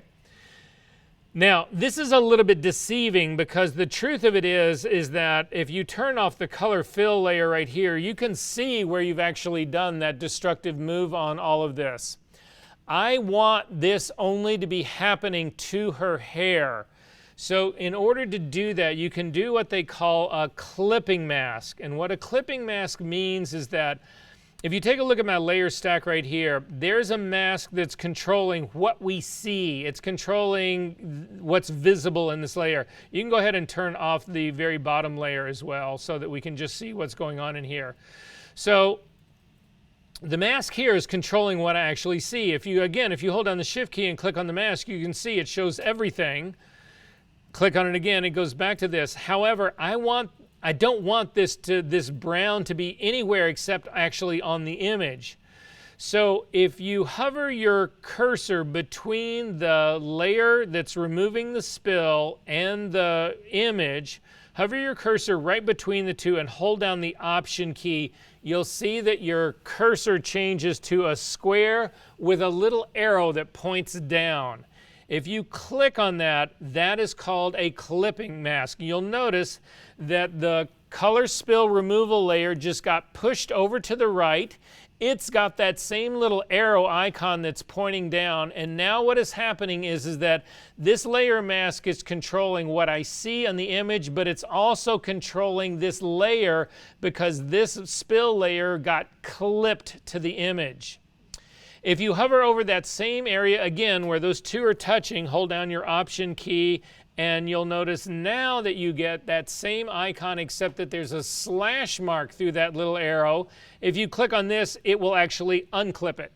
[SPEAKER 1] Now, this is a little bit deceiving because the truth of it is that if you turn off the color fill layer right here, you can see where you've actually done that destructive move on all of this. I want this only to be happening to her hair. So in order to do that, you can do what they call a clipping mask. And what a clipping mask means is that if you take a look at my layer stack right here, there's a mask that's controlling what we see. It's controlling what's visible in this layer. You can go ahead and turn off the very bottom layer as well so that we can just see what's going on in here. So the mask here is controlling what I actually see. If you hold down the Shift key and click on the mask, you can see it shows everything. Click on it again, it goes back to this. However, I don't want this brown to be anywhere except actually on the image. So if you hover your cursor between the layer that's removing the spill and the image, Hover your cursor right between the two and hold down the Option key. You'll see that your cursor changes to a square with a little arrow that points down. If you click on that, that is called a clipping mask. You'll notice that the color spill removal layer just got pushed over to the right. It's got that same little arrow icon that's pointing down, and now what is happening is that this layer mask is controlling what I see on the image, but it's also controlling this layer because this spill layer got clipped to the image. If you hover over that same area again where those two are touching, hold down your Option key, and you'll notice now that you get that same icon except that there's a slash mark through that little arrow. If you click on this, it will actually unclip it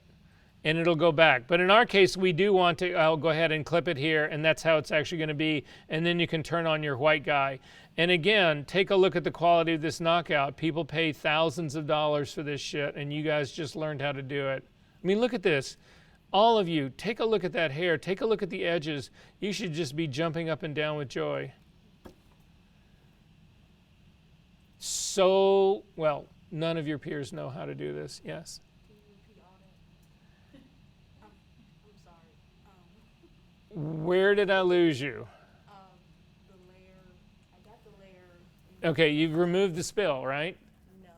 [SPEAKER 1] and it'll go back. But in our case, we do want to, I'll go ahead and clip it here, and that's how it's actually going to be. And then you can turn on your white guy. And again, take a look at the quality of this knockout. People pay thousands of dollars for this shit, and you guys just learned how to do it. I mean, look at this. All of you, take a look at that hair. Take a look at the edges. You should just be jumping up and down with joy. So, well, none of your peers know how to do this. Yes?
[SPEAKER 2] Can you repeat all that? I'm sorry.
[SPEAKER 1] Where did I lose you?
[SPEAKER 2] The layer, I got the layer.
[SPEAKER 1] Okay, you've removed the spill, right?
[SPEAKER 2] No.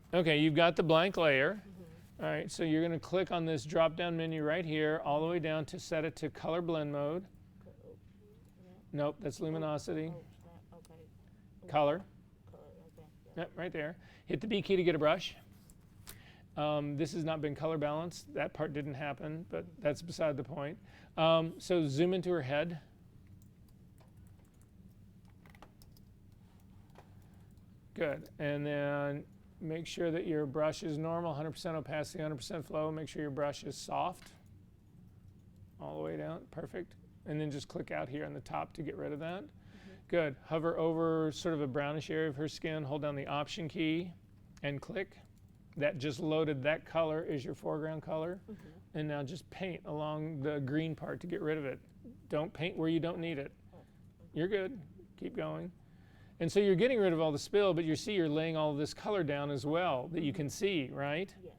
[SPEAKER 2] Still
[SPEAKER 1] Okay, you've got the blank layer. All right, so you're going to click on this drop-down menu right here, all the way down to set it to color blend mode. Nope, that's luminosity.
[SPEAKER 2] okay.
[SPEAKER 1] Color.
[SPEAKER 2] Okay.
[SPEAKER 1] Yep, right there. Hit the B key to get a brush. This has not been color balanced. That part didn't happen, but that's beside the point. So zoom into her head. Good, and then make sure that your brush is normal, 100% opacity, 100% flow. Make sure your brush is soft all the way down. Perfect. And then just click out here on the top to get rid of that. Good. Hover over sort of a brownish area of her skin. Hold down the Option key and click. That just loaded that color as your foreground color. And now just paint along the green part to get rid of it. Don't paint where you don't need it. You're good. Keep going. And so you're getting rid of all the spill, but you see you're laying all of this color down as well that you can see, right?
[SPEAKER 2] Yeah.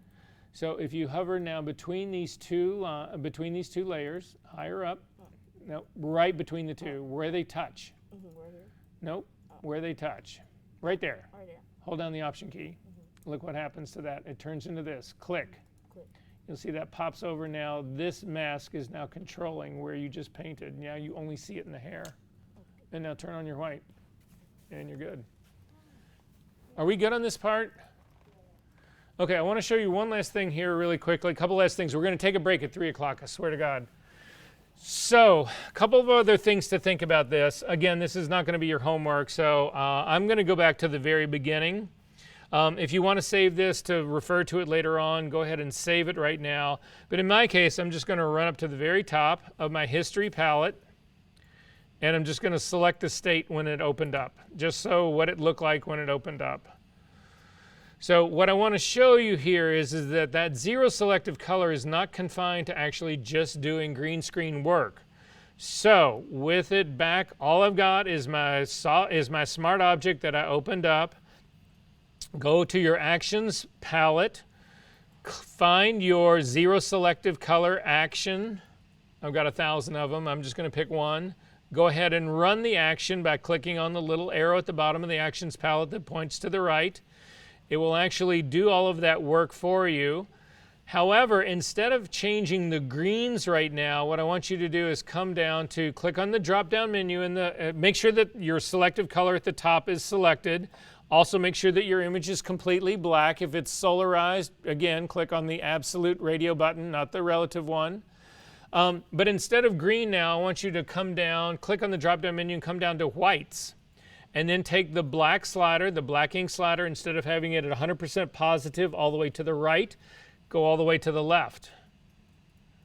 [SPEAKER 1] So if you hover now between these two layers, higher up, no, right between the two, where they touch.
[SPEAKER 2] Right here.
[SPEAKER 1] Nope, where they touch. Right there.
[SPEAKER 2] Right there.
[SPEAKER 1] Hold down the Option key. Look what happens to that. It turns into this. Click. You'll see that pops over now. This mask is now controlling where you just painted. Now you only see it in the hair. And now turn on your white. And you're good. Are we good on this part? Okay, I want to show you one last thing here really quickly. A couple last things. We're going to take a break at 3 o'clock, I swear to God. So, a couple of other things to think about this. Again, this is not going to be your homework, so I'm going to go back to the very beginning. If you want to save this to refer to it later on, go ahead and save it right now. But in my case, I'm just going to run up to the very top of my history palette. And I'm just going to select the state when it opened up, just so what it looked like when it opened up. So what I want to show you here is that zero selective color is not confined to actually just doing green screen work. So with it back, all I've got is my smart object that I opened up. Go to your Actions palette, find your zero selective color action. I've got 1,000 of them. I'm just going to pick one. Go ahead and run the action by clicking on the little arrow at the bottom of the Actions palette that points to the right. It will actually do all of that work for you. However, instead of changing the greens right now, what I want you to do is come down to click on the drop-down menu and make sure that your selective color at the top is selected. Also make sure that your image is completely black. If it's solarized, again, click on the absolute radio button, not the relative one. But instead of green now, I want you to come down, click on the drop-down menu and come down to whites. And then take the black slider, the black ink slider, instead of having it at 100% positive all the way to the right, go all the way to the left.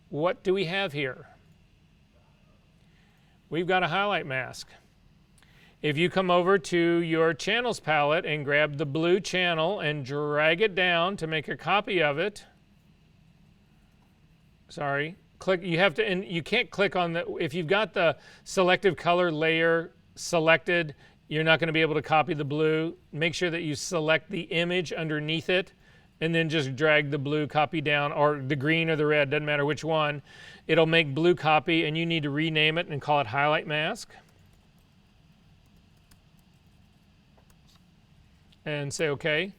[SPEAKER 1] What do we have here? We've got a highlight mask. If you come over to your channels palette and grab the blue channel and drag it down to make a copy of it, sorry, click, you have to, and you can't click on the, if you've got the selective color layer selected, you're not going to be able to copy the blue. Make sure that you select the image underneath it and then just drag the blue copy down, or the green or the red, doesn't matter which one. It'll make blue copy, and you need to rename it and call it highlight mask. And say OK.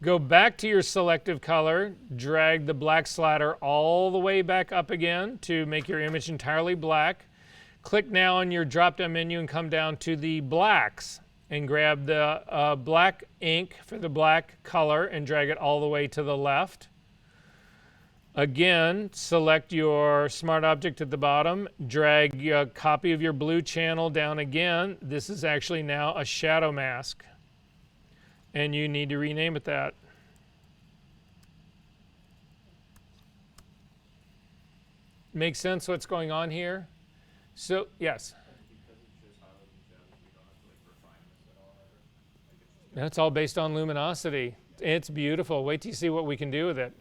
[SPEAKER 1] Go back to your selective color, drag the black slider all the way back up again to make your image entirely black. Click now on your drop-down menu and come down to the blacks and grab the black ink for the black color and drag it all the way to the left. Again, select your smart object at the bottom, drag a copy of your blue channel down again. This is actually now a shadow mask, and you need to rename it that. Make sense what's going on here? So, yes? That's all based on luminosity. It's beautiful. Wait till you see what we can do with it.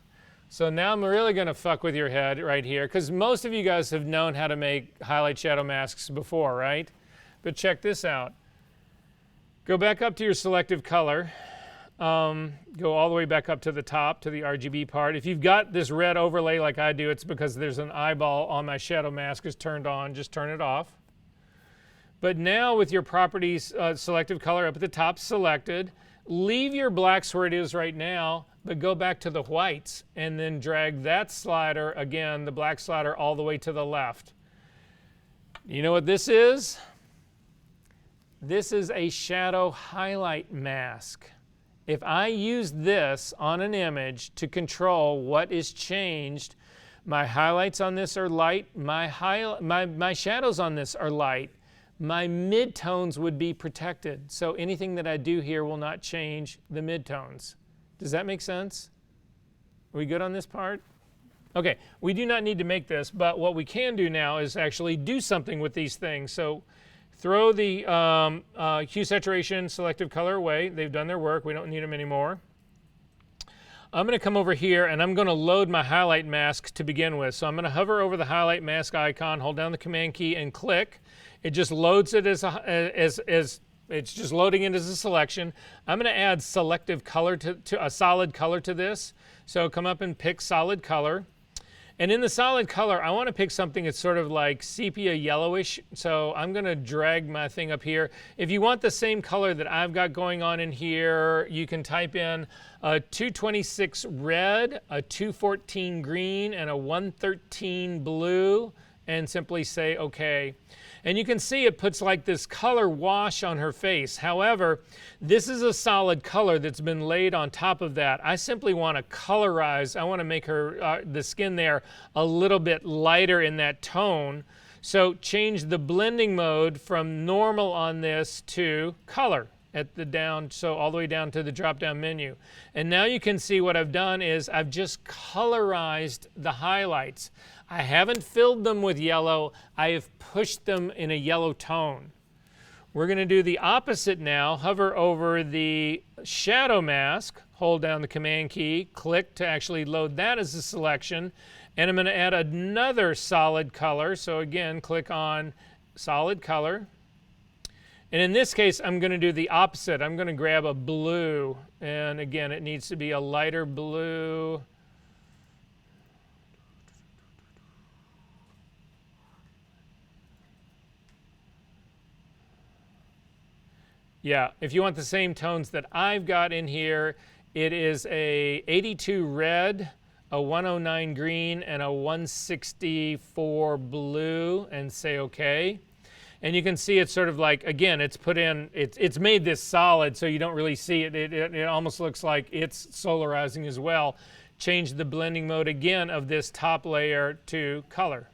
[SPEAKER 1] So now I'm really going to fuck with your head right here, because most of you guys have known how to make highlight shadow masks before, right? But check this out. Go back up to your selective color. Go all the way back up to the top, to the RGB part. If you've got this red overlay like I do, it's because there's an eyeball on my shadow mask is turned on. Just turn it off. But now with your properties selective color up at the top selected, leave your blacks where it is right now, but go back to the whites and then drag that slider, again, the black slider, all the way to the left. You know what this is? This is a shadow highlight mask. If I use this on an image to control what is changed, my highlights on this are light, my shadows on this are light, my midtones would be protected. So anything that I do here will not change the midtones. Does that make sense? Are we good on this part? Okay, we do not need to make this, but what we can do now is actually do something with these things. So throw the hue saturation selective color away. They've done their work. We don't need them anymore. I'm going to come over here and I'm going to load my highlight mask to begin with. So I'm going to hover over the highlight mask icon, hold down the command key and click. It just loads it as it's just loading it as a selection. I'm going to add selective color to a solid color to this. So come up and pick solid color. And in the solid color, I want to pick something that's sort of like sepia yellowish. So I'm going to drag my thing up here. If you want the same color that I've got going on in here, you can type in a 226 red, a 214 green, and a 113 blue, and simply say OK. And you can see it puts like this color wash on her face. However, this is a solid color that's been laid on top of that. I simply want to colorize. I want to make her, the skin there, a little bit lighter in that tone. So change the blending mode from normal on this to color at the down, so all the way down to the drop-down menu. And now you can see what I've done is I've just colorized the highlights. I haven't filled them with yellow. I have pushed them in a yellow tone. We're going to do the opposite now. Hover over the shadow mask, hold down the command key, click to actually load that as a selection, and I'm going to add another solid color. So again, click on solid color. And in this case, I'm going to do the opposite. I'm going to grab a blue, and again, it needs to be a lighter blue. Yeah, if you want the same tones that I've got in here, it is a 82 red, a 109 green, and a 164 blue, and say OK. And you can see it's sort of like, again, it's put in, it's made this solid so you don't really see it. It almost looks like it's solarizing as well. Change the blending mode again of this top layer to color.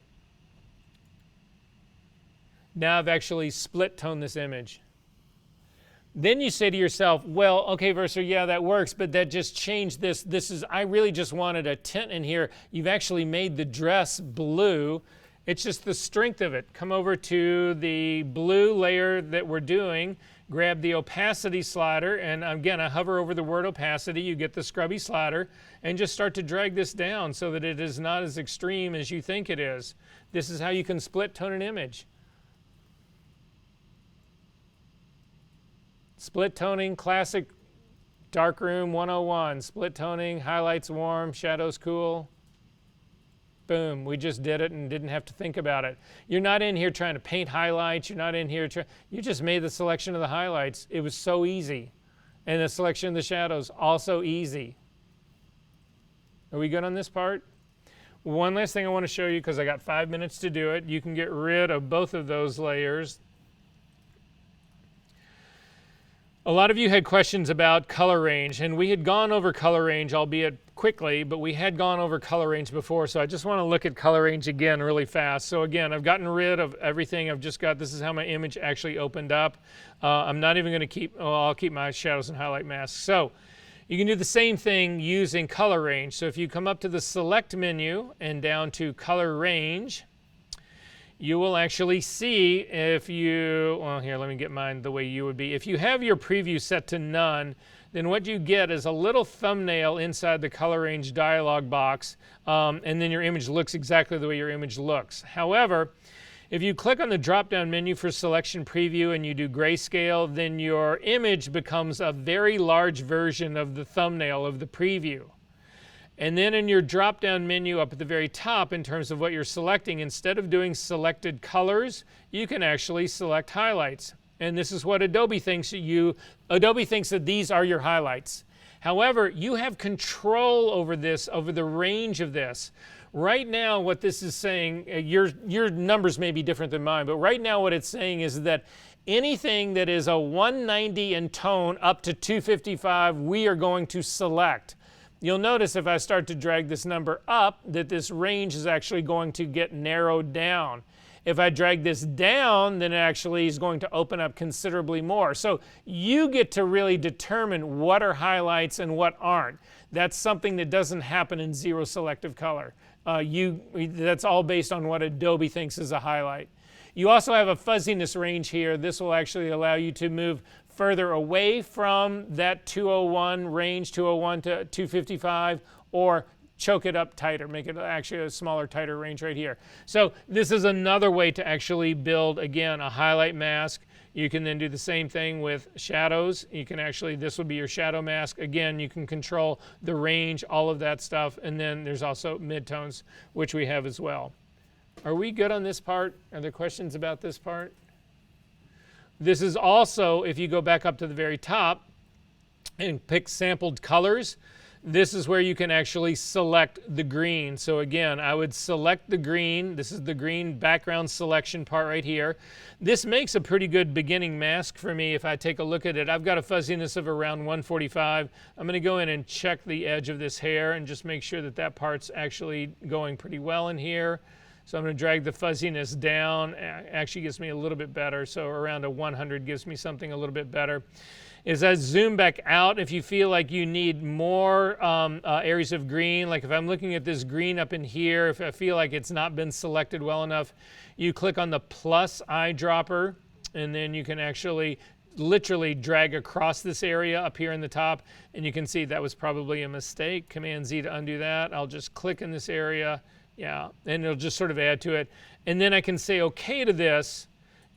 [SPEAKER 1] Now I've actually split toned this image. Then you say to yourself, well, okay, Verser, yeah, that works, but that just changed this. I really just wanted a tint in here. You've actually made the dress blue. It's just the strength of it. Come over to the blue layer that we're doing, grab the opacity slider, and again, I hover over the word opacity, you get the scrubby slider, and just start to drag this down so that it is not as extreme as you think it is. This is how you can split tone an image. Split toning, classic darkroom 101. Split toning, highlights warm, shadows cool. Boom, we just did it and didn't have to think about it. You're not in here trying to paint highlights. You're not in here you just made the selection of the highlights. It was so easy. And the selection of the shadows, also easy. Are we good on this part? One last thing I want to show you, because I got 5 minutes to do it. You can get rid of both of those layers. A lot of you had questions about color range, and we had gone over color range, albeit quickly, but we had gone over color range before, so I just want to look at color range again really fast. So again, I've gotten rid of everything. I've just got, this is how my image actually opened up. I'm not even going to keep, I'll keep my shadows and highlight masks. So you can do the same thing using color range. So if you come up to the select menu and down to color range, you will actually see if you, well here, let me get mine the way you would be. If you have your preview set to none, then what you get is a little thumbnail inside the color range dialog box, and then your image looks exactly the way your image looks. However, if you click on the drop-down menu for selection preview and you do grayscale, then your image becomes a very large version of the thumbnail of the preview. And then in your drop-down menu up at the very top, in terms of what you're selecting, instead of doing selected colors, you can actually select highlights. And this is what Adobe thinks Adobe thinks that these are your highlights. However, you have control over this, over the range of this. Right now, what this is saying, your numbers may be different than mine, but right now what it's saying is that anything that is a 190 in tone up to 255, we are going to select. You'll notice if I start to drag this number up that this range is actually going to get narrowed down. If I drag this down, then it actually is going to open up considerably more. So you get to really determine what are highlights and what aren't. That's something that doesn't happen in zero selective color. That's all based on what Adobe thinks is a highlight. You also have a fuzziness range here. This will actually allow you to move further away from that 201 range, 201 to 255, or choke it up tighter, make it actually a smaller, tighter range right here. So this is another way to actually build, again, a highlight mask. You can then do the same thing with shadows. You can actually, this would be your shadow mask. Again, you can control the range, all of that stuff. And then there's also midtones, which we have as well. Are we good on this part? Are there questions about this part? This is also, if you go back up to the very top and pick sampled colors, this is where you can actually select the green. So again, I would select the green. This is the green background selection part right here. This makes a pretty good beginning mask for me if I take a look at it. I've got a fuzziness of around 145. I'm going to go in and check the edge of this hair and just make sure that that part's actually going pretty well in here. So I'm going to drag the fuzziness down. Actually gives me a little bit better. So around a 100 gives me something a little bit better. As I zoom back out, if you feel like you need more areas of green, like if I'm looking at this green up in here, if I feel like it's not been selected well enough, you click on the plus eyedropper, and then you can actually literally drag across this area up here in the top, and you can see that was probably a mistake. Command Z to undo that. I'll just click in this area. Yeah, and it'll just sort of add to it. And then I can say OK to this,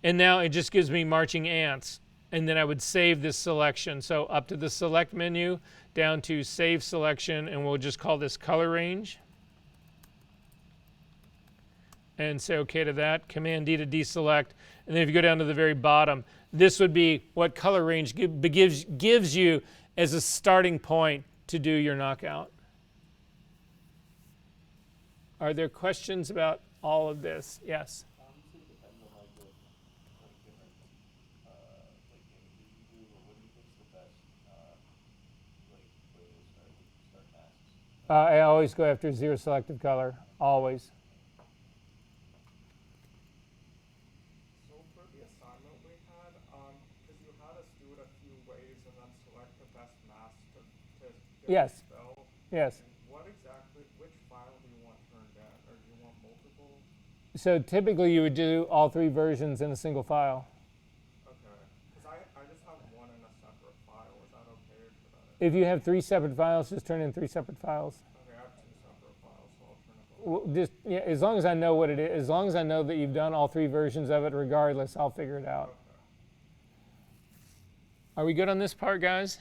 [SPEAKER 1] and now it just gives me marching ants. And then I would save this selection. So up to the select menu, down to save selection, and we'll just call this color range. And say OK to that. Command D to deselect. And then if you go down to the very bottom, this would be what color range gives you as a starting point to do your knockout. Are there questions about all of this? Yes?
[SPEAKER 3] Obviously, it depends on like the different like images you do, but what do you think is the best like way to start masks?
[SPEAKER 1] I always go after zero selective color, always.
[SPEAKER 3] So for the assignment we had, because you had us do it a few ways and then select the best mask to get
[SPEAKER 1] Yes.
[SPEAKER 3] the spell.
[SPEAKER 1] Yes.
[SPEAKER 3] What exactly, which file do you want turned in, or do you want multiple?
[SPEAKER 1] So typically you would do all three versions in a single file.
[SPEAKER 3] Okay, because I just have one in a separate file. Is that okay, or should I?
[SPEAKER 1] If you have three separate files, just turn in three separate files.
[SPEAKER 3] Okay, I have two separate files, so I'll turn it over.
[SPEAKER 1] Well, just, yeah, as long as I know what it is, as long as I know that you've done all three versions of it regardless, I'll figure it out.
[SPEAKER 3] Okay.
[SPEAKER 1] Are we good on this part, guys?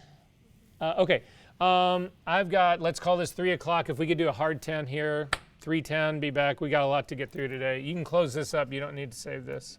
[SPEAKER 1] Okay. I've got, let's call this 3 o'clock. If we could do a hard 10 here, 3:10, be back. We got a lot to get through today. You can close this up. You don't need to save this.